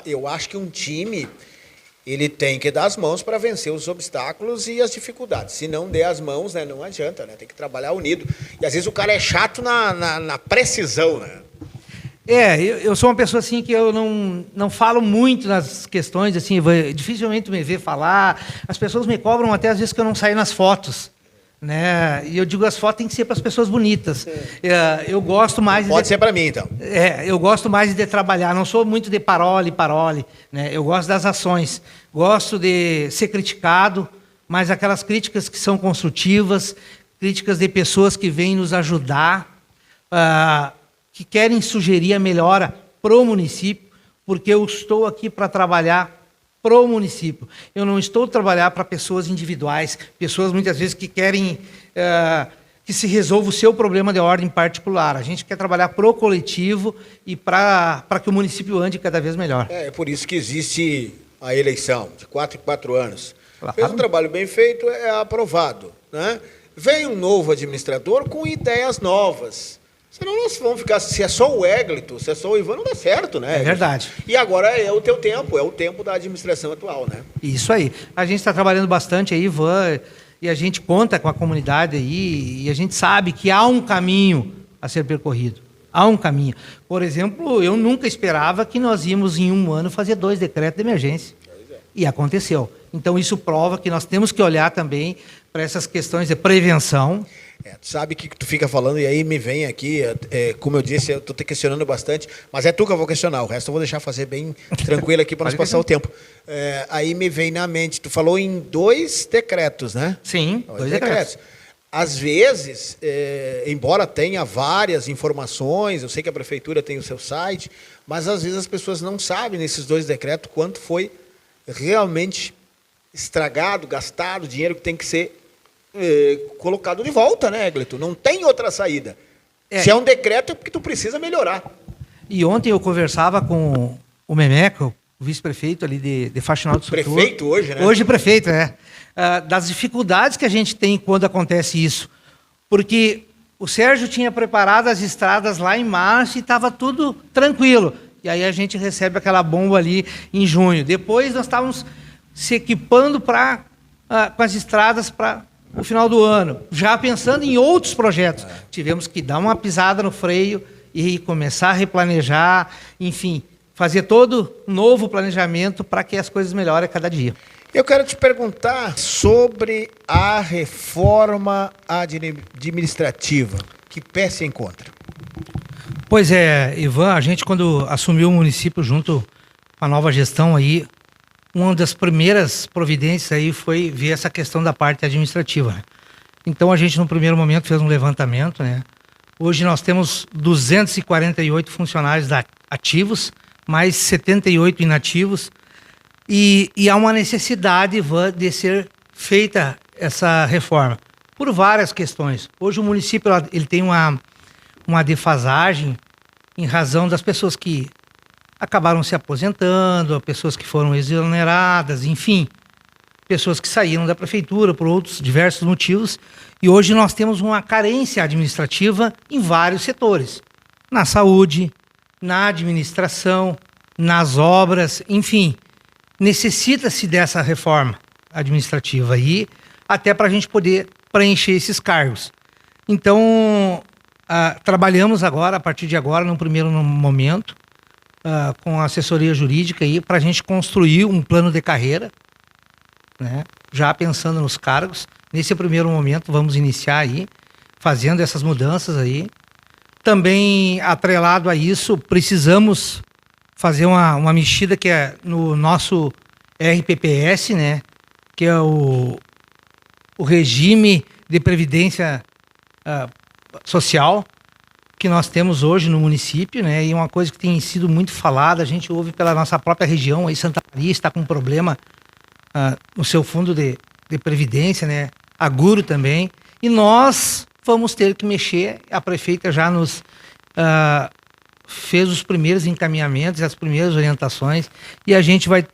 Eu acho que um time, ele tem que dar as mãos para vencer os obstáculos e as dificuldades. Se não der as mãos, né, não adianta, né? Tem que trabalhar unido. E às vezes o cara é chato na precisão, né? Eu sou uma pessoa assim que eu não falo muito nas questões, assim, dificilmente me vê falar. As pessoas me cobram até às vezes que eu não saio nas fotos, né? E eu digo, as fotos têm que ser para as pessoas bonitas. Eu gosto mais... Pode ser para mim, então. Eu gosto mais de trabalhar, não sou muito de parole, né? Eu gosto das ações, gosto de ser criticado, mas aquelas críticas que são construtivas, críticas de pessoas que vêm nos ajudar, que querem sugerir a melhora para o município, porque eu estou aqui para trabalhar para o município. Eu não estou a trabalhar para pessoas individuais, pessoas muitas vezes que querem que se resolva o seu problema de ordem particular. A gente quer trabalhar para o coletivo e para que o município ande cada vez melhor. É por isso que existe a eleição, de 4 em 4 anos. Claro. Fez um trabalho bem feito, é aprovado, né? Vem um novo administrador com ideias novas. Senão nós vamos ficar, se é só o Egleton, se é só o Ivan, não dá certo, né? É verdade. E agora é o teu tempo, é o tempo da administração atual, né? Isso aí. A gente está trabalhando bastante aí, Ivan, e a gente conta com a comunidade aí, e a gente sabe que há um caminho a ser percorrido. Há um caminho. Por exemplo, eu nunca esperava que nós íamos em um ano fazer 2 decretos de emergência. E aconteceu. Então isso prova que nós temos que olhar também para essas questões de prevenção. Tu sabe que tu fica falando e aí me vem aqui, como eu disse, eu estou te questionando bastante, mas é tu que eu vou questionar, o resto eu vou deixar fazer bem tranquilo aqui para nós passar o tempo. Aí me vem na mente, tu falou em 2 decretos, né? Sim, 2 decretos. Às vezes, embora tenha várias informações, eu sei que a prefeitura tem o seu site, mas às vezes as pessoas não sabem nesses 2 decretos quanto foi realmente estragado, gastado, dinheiro que tem que ser colocado de volta, né, Egleton? Não tem outra saída. Se é um decreto, é porque tu precisa melhorar. E ontem eu conversava com o Memeco, o vice-prefeito ali de Faxinal do Sul. Prefeito hoje, né? Hoje prefeito, das dificuldades que a gente tem quando acontece isso. Porque o Sérgio tinha preparado as estradas lá em março e estava tudo tranquilo. E aí a gente recebe aquela bomba ali em junho. Depois nós estávamos se equipando com as estradas para o final do ano, já pensando em outros projetos. Tivemos que dar uma pisada no freio e começar a replanejar, enfim, fazer todo um novo planejamento para que as coisas melhorem a cada dia. Eu quero te perguntar sobre a reforma administrativa. Que pé se encontra? Pois é, Ivan, a gente quando assumiu o município junto com a nova gestão aí, uma das primeiras providências aí foi ver essa questão da parte administrativa, né? Então a gente no primeiro momento fez um levantamento, né? Hoje nós temos 248 funcionários ativos, mais 78 inativos, e há uma necessidade, Ivan, de ser feita essa reforma por várias questões. Hoje o município ele tem uma defasagem em razão das pessoas que acabaram se aposentando, pessoas que foram exoneradas, enfim, pessoas que saíram da prefeitura por outros diversos motivos. E hoje nós temos uma carência administrativa em vários setores. Na saúde, na administração, nas obras, enfim. Necessita-se dessa reforma administrativa aí, até para a gente poder preencher esses cargos. Então, trabalhamos agora, a partir de agora, no primeiro momento, com a assessoria jurídica aí para a gente construir um plano de carreira, né? Já pensando nos cargos. Nesse primeiro momento vamos iniciar aí, fazendo essas mudanças aí. Também atrelado a isso, precisamos fazer uma mexida que é no nosso RPPS, né? Que é o regime de previdência social que nós temos hoje no município, né? E uma coisa que tem sido muito falada, a gente ouve pela nossa própria região, aí Santa Maria está com um problema no seu fundo de previdência, né? A Guro também, e nós vamos ter que mexer. A prefeita já nos fez os primeiros encaminhamentos, as primeiras orientações, e a gente vai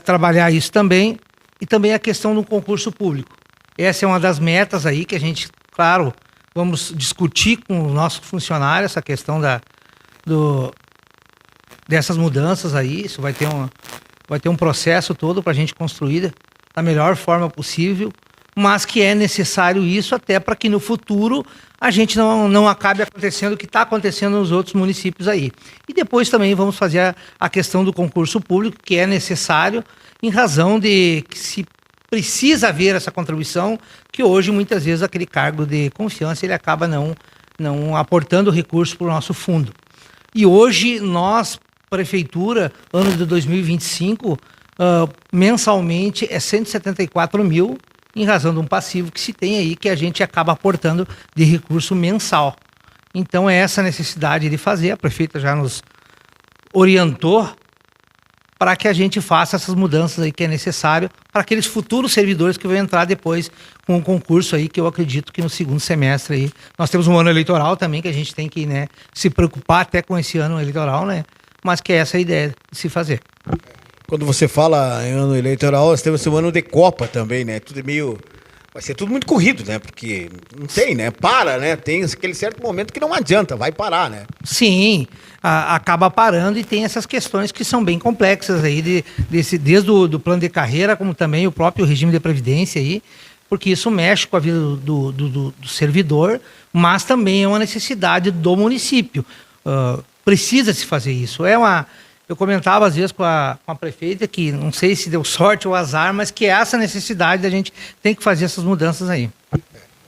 trabalhar isso também, e também a questão do concurso público. Essa é uma das metas aí que a gente, claro, vamos discutir com os nossos funcionários essa questão dessas mudanças aí. Isso vai ter um processo todo para a gente construir da melhor forma possível, mas que é necessário isso até para que no futuro a gente não acabe acontecendo o que está acontecendo nos outros municípios aí. E depois também vamos fazer a questão do concurso público, que é necessário em razão de que se precisa haver essa contribuição, que hoje muitas vezes aquele cargo de confiança ele acaba não aportando recurso para o nosso fundo. E hoje nós, prefeitura, ano de 2025, mensalmente é 174 mil, em razão de um passivo que se tem aí, que a gente acaba aportando de recurso mensal. Então é essa necessidade de fazer, a prefeita já nos orientou para que a gente faça essas mudanças aí que é necessário para aqueles futuros servidores que vão entrar depois com o concurso aí, que eu acredito que no segundo semestre aí. Nós temos um ano eleitoral também, que a gente tem que, né, se preocupar até com esse ano eleitoral, né? Mas que é essa a ideia de se fazer. Quando você fala em ano eleitoral, nós temos um ano de Copa também, né? Tudo meio... Vai ser tudo muito corrido, né? Porque não tem, né? Para, né? Tem aquele certo momento que não adianta, vai parar, né? Sim, acaba parando, e tem essas questões que são bem complexas aí, desde o plano de carreira, como também o próprio regime de previdência aí, porque isso mexe com a vida do servidor, mas também é uma necessidade do município. Precisa se fazer isso. Eu comentava às vezes com a prefeita que não sei se deu sorte ou azar, mas que essa necessidade da gente tem que fazer essas mudanças aí.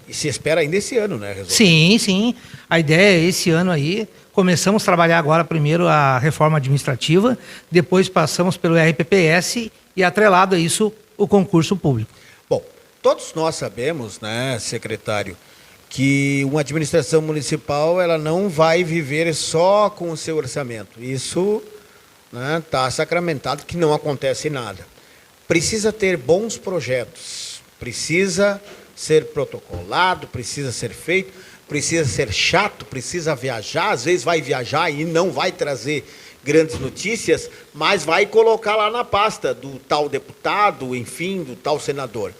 E se espera ainda esse ano, né? Resolver. Sim, sim. A ideia é esse ano aí. Começamos a trabalhar agora primeiro a reforma administrativa, depois passamos pelo RPPS e atrelado a isso o concurso público. Bom, todos nós sabemos, né, secretário, que uma administração municipal ela não vai viver só com o seu orçamento. Isso está sacramentado que não acontece nada. Precisa ter bons projetos, precisa ser protocolado, precisa ser feito, precisa ser chato, precisa viajar, às vezes vai viajar e não vai trazer grandes notícias, mas vai colocar lá na pasta do tal deputado, enfim, do tal senador.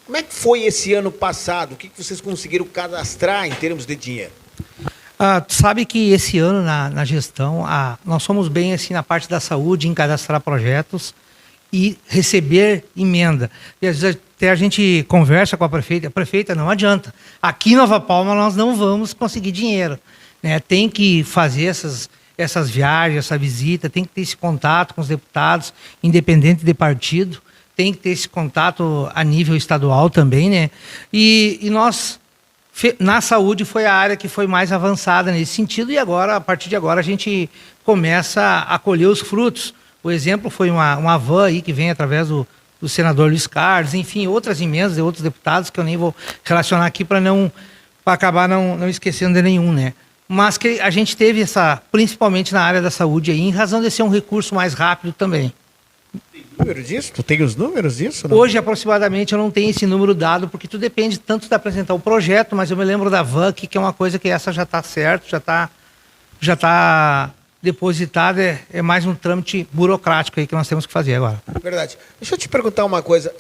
Como é que foi esse ano passado? O que vocês conseguiram cadastrar em termos de dinheiro? Tu sabe que esse ano na gestão, nós somos bem assim na parte da saúde, em cadastrar projetos e receber emenda. E às vezes até a gente conversa com a prefeita não adianta. Aqui em Nova Palma nós não vamos conseguir dinheiro, né? Tem que fazer essas viagens, essa visita, tem que ter esse contato com os deputados, independente de partido, tem que ter esse contato a nível estadual também, né? E nós, na saúde, foi a área que foi mais avançada nesse sentido e agora, a partir de agora, a gente começa a colher os frutos. O exemplo foi uma van aí que vem através do senador Luiz Carlos, enfim, outras emendas de outros deputados que eu nem vou relacionar aqui para acabar não esquecendo de nenhum, né? Mas que a gente teve principalmente na área da saúde aí, em razão de ser um recurso mais rápido também. Tem número disso? Tu tem os números disso? Não? Hoje, aproximadamente, eu não tenho esse número dado, porque tudo depende tanto de apresentar o projeto, mas eu me lembro da van, que é uma coisa que essa já está certo, já está depositada, é mais um trâmite burocrático aí que nós temos que fazer agora. Verdade. Deixa eu te perguntar uma coisa.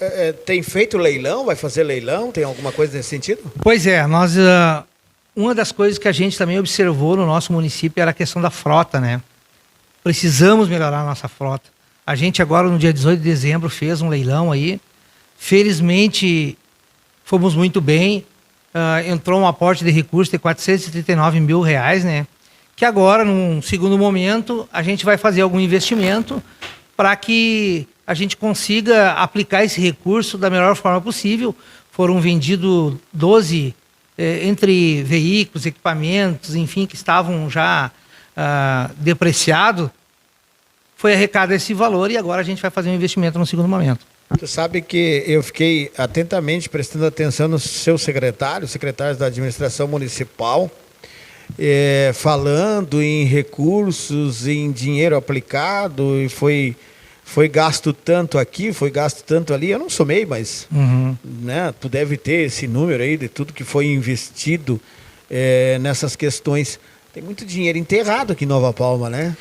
Tem feito leilão? Vai fazer leilão? Tem alguma coisa nesse sentido? Pois é, uma das coisas que a gente também observou no nosso município era a questão da frota, né? Precisamos melhorar a nossa frota. A gente agora, no dia 18 de dezembro, fez um leilão aí. Felizmente, fomos muito bem. Entrou um aporte de recursos de R$439 mil, né? Que agora, num segundo momento, a gente vai fazer algum investimento para que a gente consiga aplicar esse recurso da melhor forma possível. Foram vendidos 12 entre veículos, equipamentos, enfim, que estavam já depreciados. Foi arrecadado esse valor e agora a gente vai fazer um investimento no segundo momento. Tu sabe que eu fiquei atentamente prestando atenção nos seus secretários da administração municipal, falando em recursos, em dinheiro aplicado, e foi gasto tanto aqui, foi gasto tanto ali. Eu não somei, mas né, tu deve ter esse número aí de tudo que foi investido nessas questões. Tem muito dinheiro enterrado aqui em Nova Palma, né?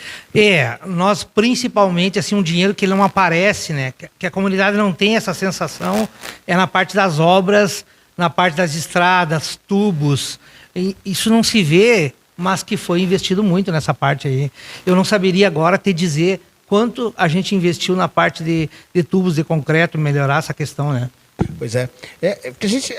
Nós principalmente, assim, um dinheiro que não aparece, né? Que a comunidade não tem essa sensação, é na parte das obras, na parte das estradas, tubos. Isso não se vê, mas que foi investido muito nessa parte aí. Eu não saberia agora te dizer quanto a gente investiu na parte de tubos de concreto, melhorar essa questão, né? Pois é. Porque a gente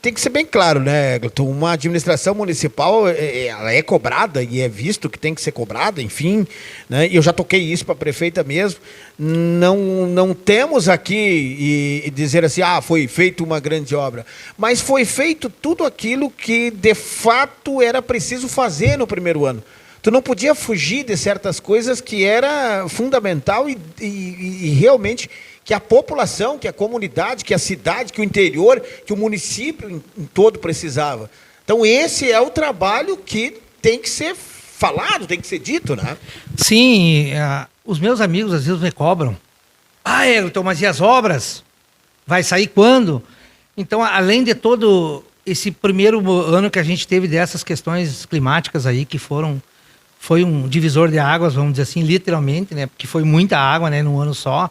tem que ser bem claro, né, Egleton? Uma administração municipal, ela é cobrada e é visto que tem que ser cobrada, enfim, né? E eu já toquei isso para a prefeita mesmo. Não temos aqui e dizer assim, foi feita uma grande obra. Mas foi feito tudo aquilo que, de fato, era preciso fazer no primeiro ano. Tu não podia fugir de certas coisas que era fundamental e realmente que a população, que a comunidade, que a cidade, que o interior, que o município em todo precisava. Então esse é o trabalho que tem que ser falado, tem que ser dito, né? Sim, os meus amigos às vezes me cobram. Egleton, mas e as obras? Vai sair quando? Então, além de todo esse primeiro ano que a gente teve dessas questões climáticas aí, que foi um divisor de águas, vamos dizer assim, literalmente, né? Porque foi muita água, né, num ano só.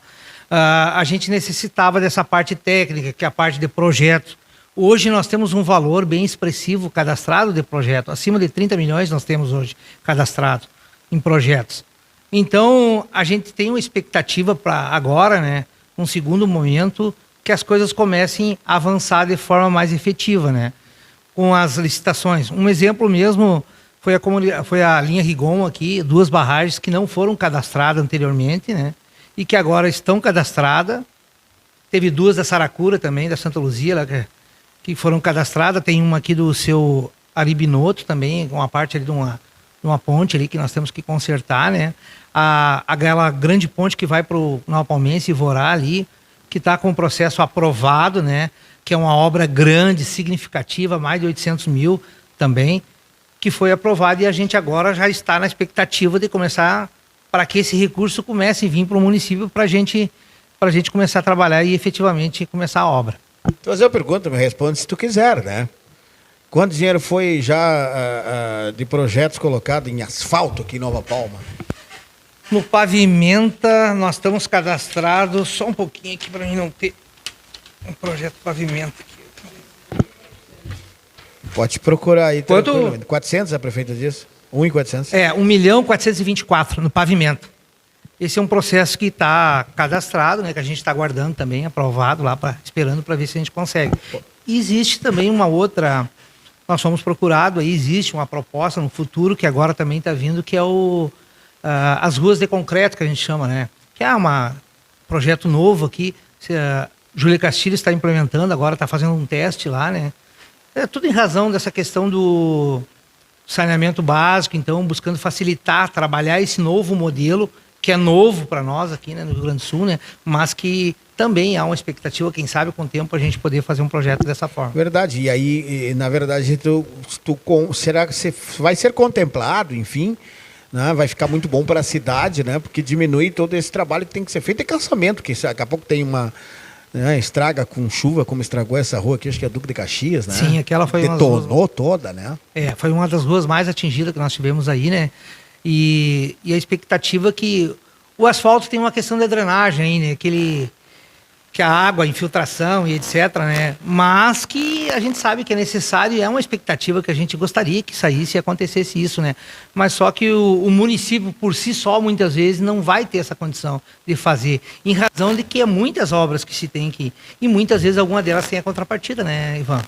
A gente necessitava dessa parte técnica, que é a parte de projeto. Hoje nós temos um valor bem expressivo cadastrado de projeto. Acima de 30 milhões nós temos hoje cadastrado em projetos. Então, a gente tem uma expectativa para agora, né, um segundo momento, que as coisas comecem a avançar de forma mais efetiva, né, com as licitações. Um exemplo mesmo foi a linha Rigon aqui, 2 barragens que não foram cadastradas anteriormente, né, e que agora estão cadastradas. Teve 2 da Saracura também, da Santa Luzia, lá, que foram cadastradas. Tem uma aqui do seu Ari Binotto também, uma parte ali de uma ponte ali que nós temos que consertar, né? Aquela grande ponte que vai para o Nova Palmense e Vorá ali, que está com o processo aprovado, né? Que é uma obra grande, significativa, mais de 800 mil também, que foi aprovado, e a gente agora já está na expectativa de começar, para que esse recurso comece a vir para o município, para a gente começar a trabalhar e efetivamente começar a obra. Então, fazer uma pergunta, me responde se tu quiser, né? Quanto dinheiro foi já de projetos colocados em asfalto aqui em Nova Palma? No Pavimenta, nós estamos cadastrados, só um pouquinho aqui para mim não ter um projeto Pavimenta aqui. Pode procurar aí. Quanto? 400 a prefeita disse? 1.400? 1.424.000 no Pavimento. Esse é um processo que está cadastrado, né, que a gente está aguardando também, aprovado lá, esperando para ver se a gente consegue. E existe também uma outra, nós fomos procurados, aí existe uma proposta no futuro, que agora também está vindo, que é as ruas de concreto, que a gente chama, né? Que é um projeto novo aqui, Júlia Castilho está implementando, agora está fazendo um teste lá, né? É tudo em razão dessa questão do saneamento básico, então buscando facilitar, trabalhar esse novo modelo, que é novo para nós aqui, né, no Rio Grande do Sul, né? Mas que também há uma expectativa, quem sabe com o tempo a gente poder fazer um projeto dessa forma. Verdade, e aí, na verdade, será que você vai ser contemplado, enfim, né? Vai ficar muito bom para a cidade, né? Porque diminui todo esse trabalho que tem que ser feito, e cansamento, que daqui a pouco tem uma... Né, estraga com chuva, como estragou essa rua aqui, acho que é Duque de Caxias, né? Sim, aquela foi detonou toda, né? Foi uma das ruas mais atingidas que nós tivemos aí, né? E a expectativa que o asfalto tem uma questão de drenagem aí, né? Que a água, a infiltração e etc, né? Mas que a gente sabe que é necessário, e é uma expectativa que a gente gostaria que saísse e acontecesse isso, né? Mas só que o município por si só, muitas vezes, não vai ter essa condição de fazer, em razão de que é muitas obras que se tem aqui, e muitas vezes alguma delas tem a contrapartida, né, Ivan?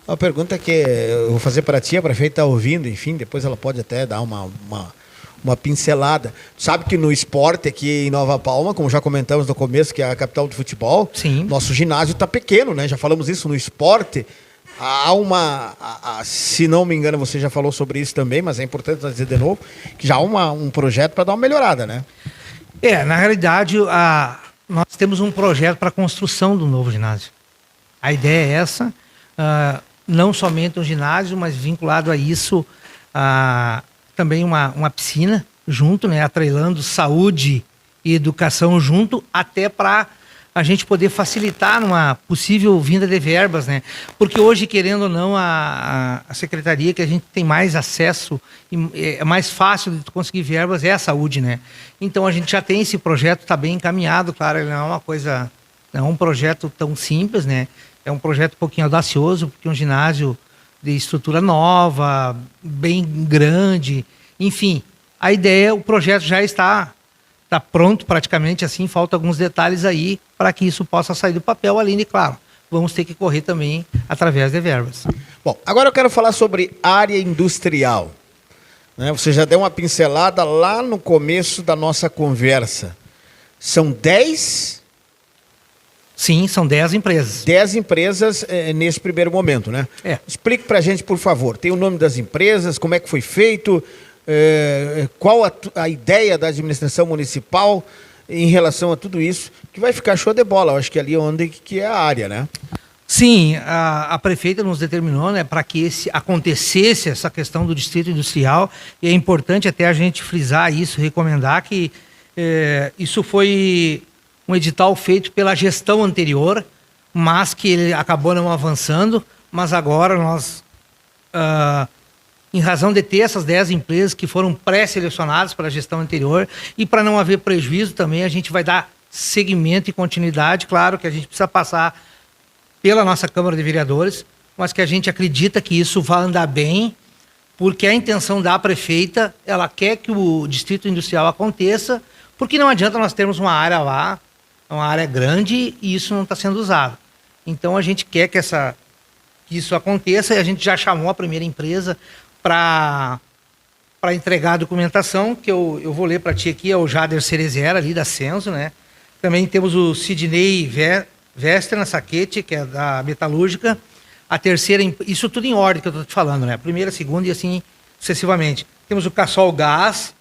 Uma pergunta que eu vou fazer para ti, a prefeita está ouvindo, enfim, depois ela pode até dar uma pincelada. Sabe que no esporte aqui em Nova Palma, como já comentamos no começo, que é a capital do futebol, sim, nosso ginásio está pequeno, né? Já falamos isso no esporte. Há se não me engano, você já falou sobre isso também, mas é importante dizer de novo, que já há um projeto para dar uma melhorada, né? Na realidade, nós temos um projeto para a construção do novo ginásio. A ideia é essa, não somente um ginásio, mas vinculado a isso, também uma piscina junto, né, atrelando saúde e educação junto, até para a gente poder facilitar numa possível vinda de verbas, né? Porque hoje, querendo ou não, a secretaria que a gente tem mais acesso, é mais fácil de conseguir verbas, é a saúde, né? Então a gente já tem esse projeto, está bem encaminhado, claro, ele não é uma coisa, não é um projeto tão simples, né? É um projeto um pouquinho audacioso, porque um ginásio de estrutura nova, bem grande, enfim, a ideia, o projeto já está pronto praticamente, assim, falta alguns detalhes aí para que isso possa sair do papel, além de, claro, vamos ter que correr também através de verbas. Bom, agora eu quero falar sobre área industrial, né? Você já deu uma pincelada lá no começo da nossa conversa. São 10... Sim, são 10 empresas. 10 empresas nesse primeiro momento, né? Explique pra gente, por favor. Tem o nome das empresas, como é que foi feito, qual a ideia da administração municipal em relação a tudo isso, que vai ficar show de bola. Eu acho que ali onde que é a área, né? Sim, a prefeita nos determinou, né, para que acontecesse essa questão do distrito industrial, e é importante até a gente frisar isso, recomendar que isso foi um edital feito pela gestão anterior, mas que ele acabou não avançando, mas agora nós, em razão de ter essas 10 empresas que foram pré-selecionadas pela gestão anterior, e para não haver prejuízo também, a gente vai dar seguimento e continuidade. Claro que a gente precisa passar pela nossa Câmara de Vereadores, mas que a gente acredita que isso vai andar bem, porque a intenção da prefeita, ela quer que o distrito industrial aconteça, porque não adianta nós termos uma área lá, uma área grande, e isso não está sendo usado. Então a gente quer que isso aconteça, e a gente já chamou a primeira empresa para entregar a documentação, que eu vou ler para ti aqui, é o Jader Cerezera, ali da Censo, né? Também temos o Sidney Vester na Saquete, que é da Metalúrgica, A terceira, isso tudo em ordem que eu estou te falando, né? A primeira, a segunda e assim sucessivamente. Temos o Cassol Gás,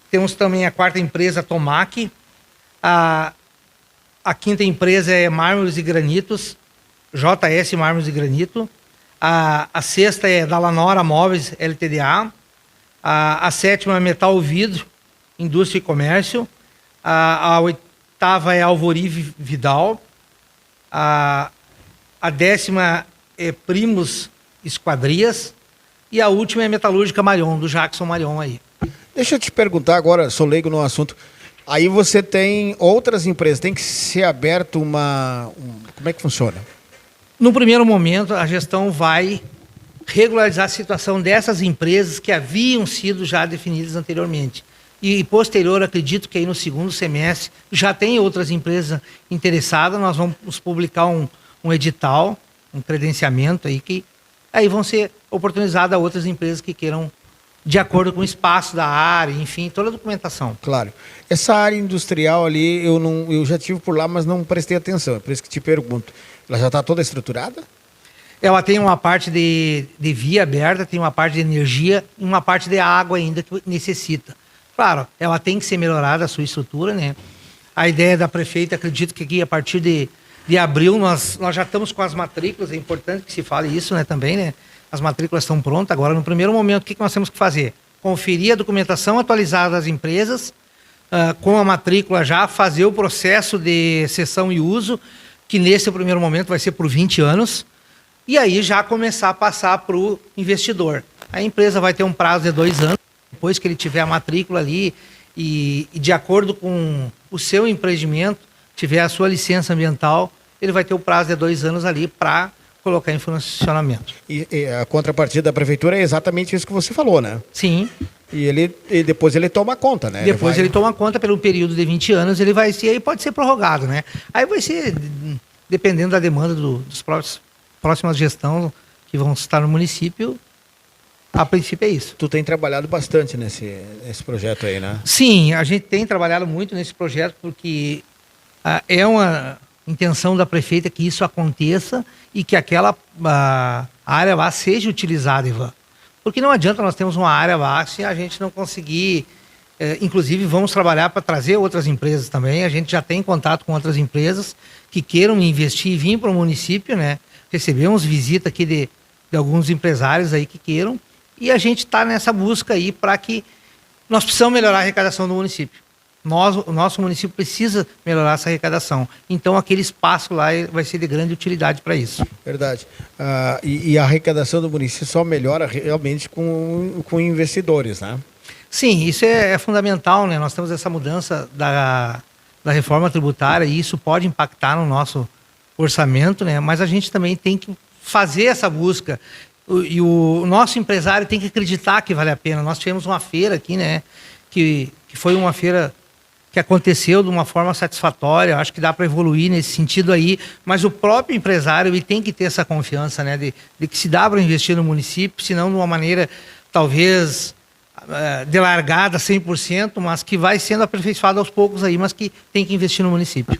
temos também a quarta empresa, Tomac, a quinta empresa é Mármores e Granitos, JS Mármores e Granito, a sexta é Dalanora Móveis LTDA, a sétima é Metal Vidro, Indústria e Comércio, a oitava é Alvori Vidal, a décima é Primos Esquadrias e a última é Metalúrgica Marion, do Jackson Marion aí. Deixa eu te perguntar agora, sou leigo no assunto. Aí você tem outras empresas, tem que ser aberto como é que funciona? No primeiro momento, a gestão vai regularizar a situação dessas empresas que haviam sido já definidas anteriormente. E posterior, acredito que aí no segundo semestre já tem outras empresas interessadas, nós vamos publicar um edital, um credenciamento aí, que aí vão ser oportunizadas outras empresas que queiram, de acordo com o espaço da área, enfim, toda a documentação. Claro. Essa área industrial ali, eu já estive por lá, mas não prestei atenção, é por isso que te pergunto. Ela já está toda estruturada? Ela tem uma parte de via aberta, tem uma parte de energia e uma parte de água ainda que necessita. Claro, ela tem que ser melhorada a sua estrutura, né? A ideia da prefeita, acredito que aqui a partir de abril nós já estamos com as matrículas, é importante que se fale isso, né, também, né? As matrículas estão prontas. Agora, no primeiro momento, o que nós temos que fazer? Conferir a documentação atualizada das empresas, com a matrícula já, fazer o processo de cessão e uso, que nesse primeiro momento vai ser por 20 anos, e aí já começar a passar para o investidor. A empresa vai ter um prazo de 2 anos, depois que ele tiver a matrícula ali e de acordo com o seu empreendimento, tiver a sua licença ambiental, ele vai ter o prazo de 2 anos ali para colocar em funcionamento. E a contrapartida da prefeitura é exatamente isso que você falou, né? Sim. E depois ele toma conta, né? Depois ele toma conta pelo período de 20 anos, ele vai ser, aí pode ser prorrogado, né? Aí vai ser, dependendo da demanda dos próximas gestões que vão estar no município, a princípio é isso. Tu tem trabalhado bastante nesse projeto aí, né? Sim, a gente tem trabalhado muito nesse projeto porque é uma intenção da prefeita que isso aconteça e que aquela área lá seja utilizada, Ivan. Porque não adianta nós termos uma área lá se a gente não conseguir... inclusive, vamos trabalhar para trazer outras empresas também. A gente já tem contato com outras empresas que queiram investir e vir para o município, né? Recebemos visita aqui de alguns empresários aí que queiram. E a gente está nessa busca aí para que nós precisamos melhorar a arrecadação do município. O nosso município precisa melhorar essa arrecadação. Então, aquele espaço lá vai ser de grande utilidade para isso. Verdade. E a arrecadação do município só melhora realmente com investidores, né? Sim, isso é fundamental, né? Nós temos essa mudança da reforma tributária e isso pode impactar no nosso orçamento, né? Mas a gente também tem que fazer essa busca. E o nosso empresário tem que acreditar que vale a pena. Nós tivemos uma feira aqui, né? Que foi uma feira que aconteceu de uma forma satisfatória. Acho que dá para evoluir nesse sentido aí, mas o próprio empresário ele tem que ter essa confiança, né, de que se dá para investir no município, se não de uma maneira talvez de largada 100%, mas que vai sendo aperfeiçoada aos poucos aí, mas que tem que investir no município.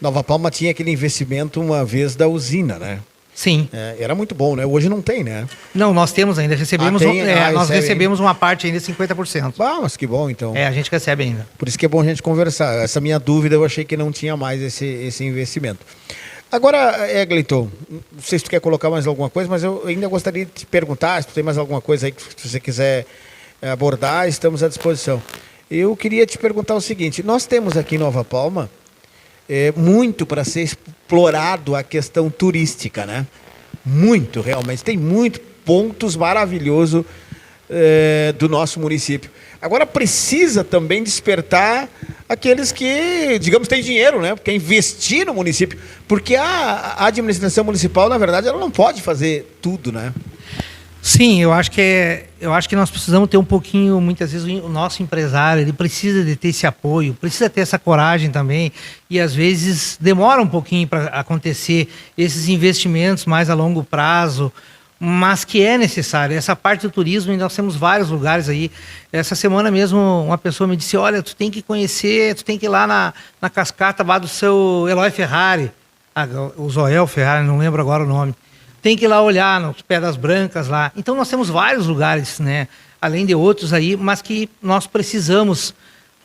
Nova Palma tinha aquele investimento uma vez da usina, né? Sim. Era muito bom, né? Hoje não tem, né? Não, nós temos ainda, nós recebemos uma parte ainda, 50%. Ah, mas que bom, então. A gente recebe ainda. Por isso que é bom a gente conversar. Essa minha dúvida, eu achei que não tinha mais esse investimento. Agora, Eglinton, não sei se tu quer colocar mais alguma coisa, mas eu ainda gostaria de te perguntar, se tu tem mais alguma coisa aí que você quiser abordar, estamos à disposição. Eu queria te perguntar o seguinte, nós temos aqui em Nova Palma muito para ser explorado a questão turística, né? Muito, realmente. Tem muitos pontos maravilhosos do nosso município. Agora precisa também despertar aqueles que, digamos, têm dinheiro, né? Porque investir no município. Porque a administração municipal, na verdade, ela não pode fazer tudo, né? Sim, eu acho que nós precisamos ter um pouquinho, muitas vezes o nosso empresário, ele precisa de ter esse apoio, precisa ter essa coragem também, e às vezes demora um pouquinho para acontecer esses investimentos mais a longo prazo, mas que é necessário. Essa parte do turismo, nós temos vários lugares aí. Essa semana mesmo uma pessoa me disse, olha, tu tem que conhecer, tu tem que ir lá na cascata lá do seu Eloy Ferrari, o Zoel Ferrari, não lembro agora o nome. tem que ir lá olhar nos Pedras Brancas lá. Então nós temos vários lugares, né? Além de outros aí, mas que nós precisamos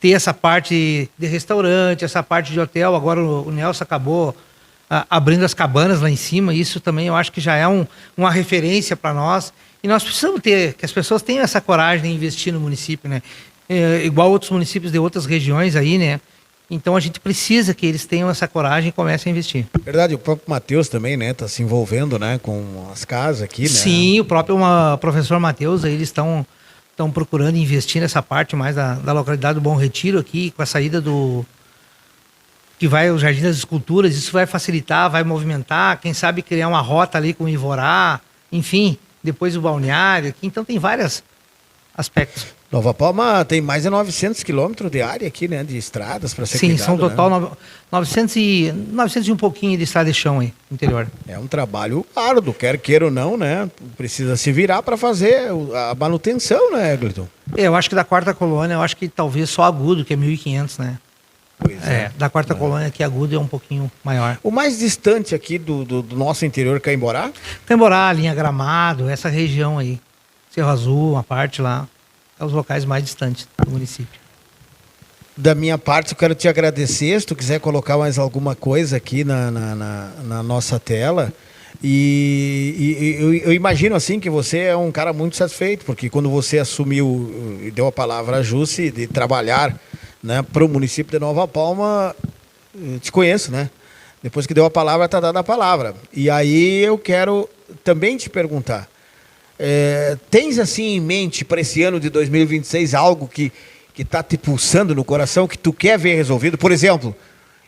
ter essa parte de restaurante, essa parte de hotel. Agora o Nelson acabou abrindo as cabanas lá em cima. Isso também eu acho que já é uma referência para nós. E nós precisamos ter, que as pessoas tenham essa coragem de investir no município, né? Igual outros municípios de outras regiões aí, né? Então a gente precisa que eles tenham essa coragem e comecem a investir. Verdade, o próprio Matheus também, né, está se envolvendo, né, com as casas aqui, né? Sim, o próprio professor Matheus, aí eles estão procurando investir nessa parte mais da localidade do Bom Retiro aqui, com a saída que vai o Jardim das Esculturas. Isso vai facilitar, vai movimentar, quem sabe criar uma rota ali com o Ivorá, enfim, depois o balneário aqui. Então tem vários aspectos. Nova Palma tem mais de 900 quilômetros de área aqui, né, de estradas para ser cuidado. Sim, são total 900 e um pouquinho de estrada de chão aí, no interior. É um trabalho árduo, quer queira ou não, né? Precisa se virar para fazer a manutenção, né, Egleton? Eu acho que da quarta colônia, eu acho que talvez só Agudo, que é 1.500, né? Pois é. Da quarta colônia aqui, Agudo é um pouquinho maior. O mais distante aqui do nosso interior, Caimborá? Caimborá, Linha Gramado, essa região aí. Cerro Azul, uma parte lá. É os locais mais distantes do município. Da minha parte, eu quero te agradecer. Se tu quiser colocar mais alguma coisa aqui na nossa tela. E eu imagino assim que você é um cara muito satisfeito, porque quando você assumiu e deu a palavra a Jusce de trabalhar, né, para o município de Nova Palma, eu te conheço, né? Depois que deu a palavra, está dada a palavra. E aí eu quero também te perguntar. Tens assim em mente para esse ano de 2026 algo que está te pulsando no coração, que tu quer ver resolvido? Por exemplo,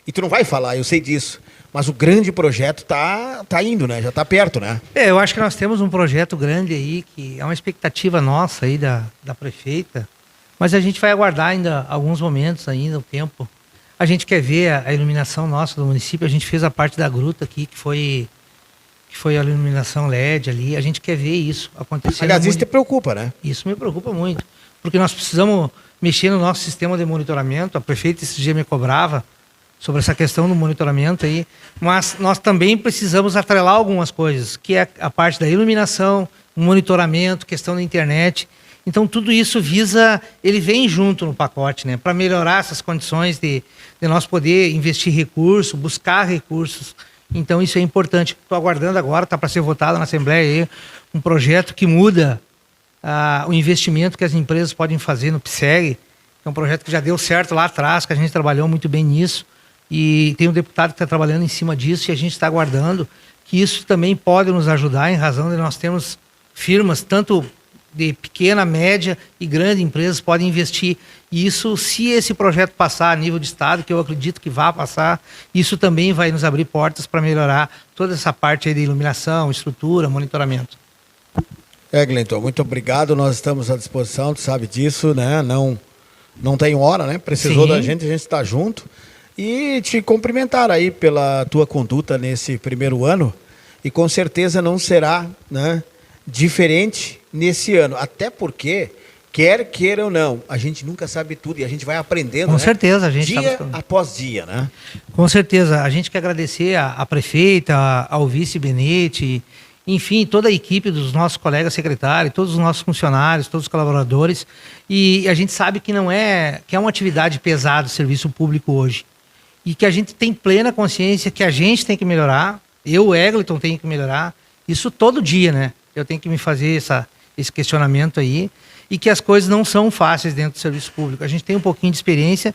e tu não vai falar, eu sei disso, mas o grande projeto tá indo, né? Já está perto, né? Eu acho que nós temos um projeto grande aí, que é uma expectativa nossa aí da prefeita, mas a gente vai aguardar ainda alguns momentos ainda, o tempo. A gente quer ver a iluminação nossa do município. A gente fez a parte da gruta aqui, que foi a iluminação LED ali. A gente quer ver isso acontecer. Aliás, isso te preocupa, né? Isso me preocupa muito, porque nós precisamos mexer no nosso sistema de monitoramento. A prefeita esse dia me cobrava sobre essa questão do monitoramento aí, mas nós também precisamos atrelar algumas coisas, que é a parte da iluminação, o monitoramento, questão da internet. Então tudo isso ele vem junto no pacote, né, para melhorar essas condições de nós poder investir recursos, buscar recursos. Então isso é importante. Estou aguardando agora, está para ser votado na Assembleia aí, um projeto que muda o investimento que as empresas podem fazer no PSEG. É um projeto que já deu certo lá atrás, que a gente trabalhou muito bem nisso. E tem um deputado que está trabalhando em cima disso, e a gente está aguardando que isso também pode nos ajudar, em razão de nós termos firmas, tanto de pequena, média e grande empresas podem investir. E isso, se esse projeto passar a nível de estado, que eu acredito que vai passar, isso também vai nos abrir portas para melhorar toda essa parte aí de iluminação, estrutura, monitoramento. Egleton, muito obrigado. Nós estamos à disposição, tu sabe disso, né? Não tem hora, né? Precisou da gente, a gente está junto. E te cumprimentar aí pela tua conduta nesse primeiro ano. E com certeza não será, né, diferente nesse ano. Até porque, quer queira ou não, a gente nunca sabe tudo e a gente vai aprendendo. Com né? certeza, a gente dia após dia, né? Com certeza. A gente quer agradecer a prefeita, ao vice Benete, enfim, toda a equipe dos nossos colegas secretários, todos os nossos funcionários, todos os colaboradores. E a gente sabe que que é uma atividade pesada o serviço público hoje. E que a gente tem plena consciência que a gente tem que melhorar. Eu, Egleton, tenho que melhorar. Isso todo dia, né? Eu tenho que me fazer esse questionamento aí. E que as coisas não são fáceis dentro do serviço público. A gente tem um pouquinho de experiência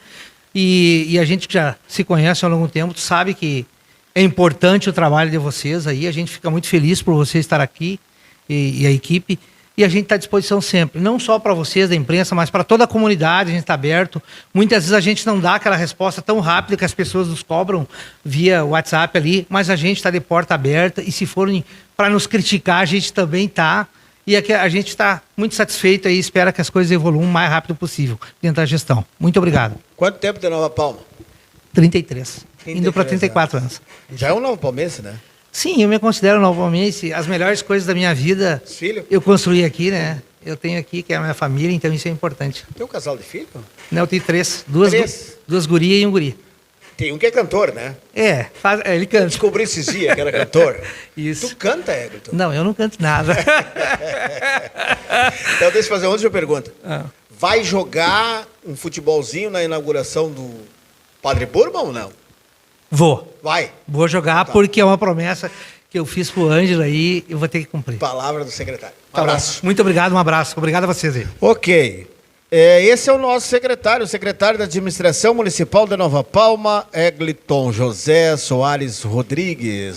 e a gente que já se conhece há algum tempo sabe que é importante o trabalho de vocês aí. A gente fica muito feliz por você estar aqui e a equipe. E a gente está à disposição sempre, não só para vocês da imprensa, mas para toda a comunidade. A gente está aberto. Muitas vezes a gente não dá aquela resposta tão rápida que as pessoas nos cobram via WhatsApp ali, mas a gente está de porta aberta. E se forem para nos criticar, a gente também está. E a gente está muito satisfeito e espera que as coisas evoluam o mais rápido possível dentro da gestão. Muito obrigado. Quanto tempo de Nova Palma? 33. Indo para 34 anos. Já é um novo palmense, né? Sim, eu me considero novamente. As melhores coisas da minha vida eu construí aqui, né? Eu tenho aqui, que é a minha família, então isso é importante. Tem um casal de filhos? Não, eu tenho 3. Duas gurias e um guri. Tem um que é cantor, né? Ele canta. Descobri esses dias que era cantor. Isso. Tu canta, Egleton? Não, eu não canto nada. Então deixa eu fazer uma outra pergunta. Ah. Vai jogar um futebolzinho na inauguração do Padre Burma ou não? Vou. Vai. Vou jogar porque é uma promessa que eu fiz pro Ângelo aí e eu vou ter que cumprir. Palavra do secretário. Um Tá bom. abraço. Muito obrigado, um abraço. Obrigado a vocês aí. Ok. Esse é o nosso secretário, o secretário da Administração Municipal de Nova Palma, Egleton José Soares Rodrigues.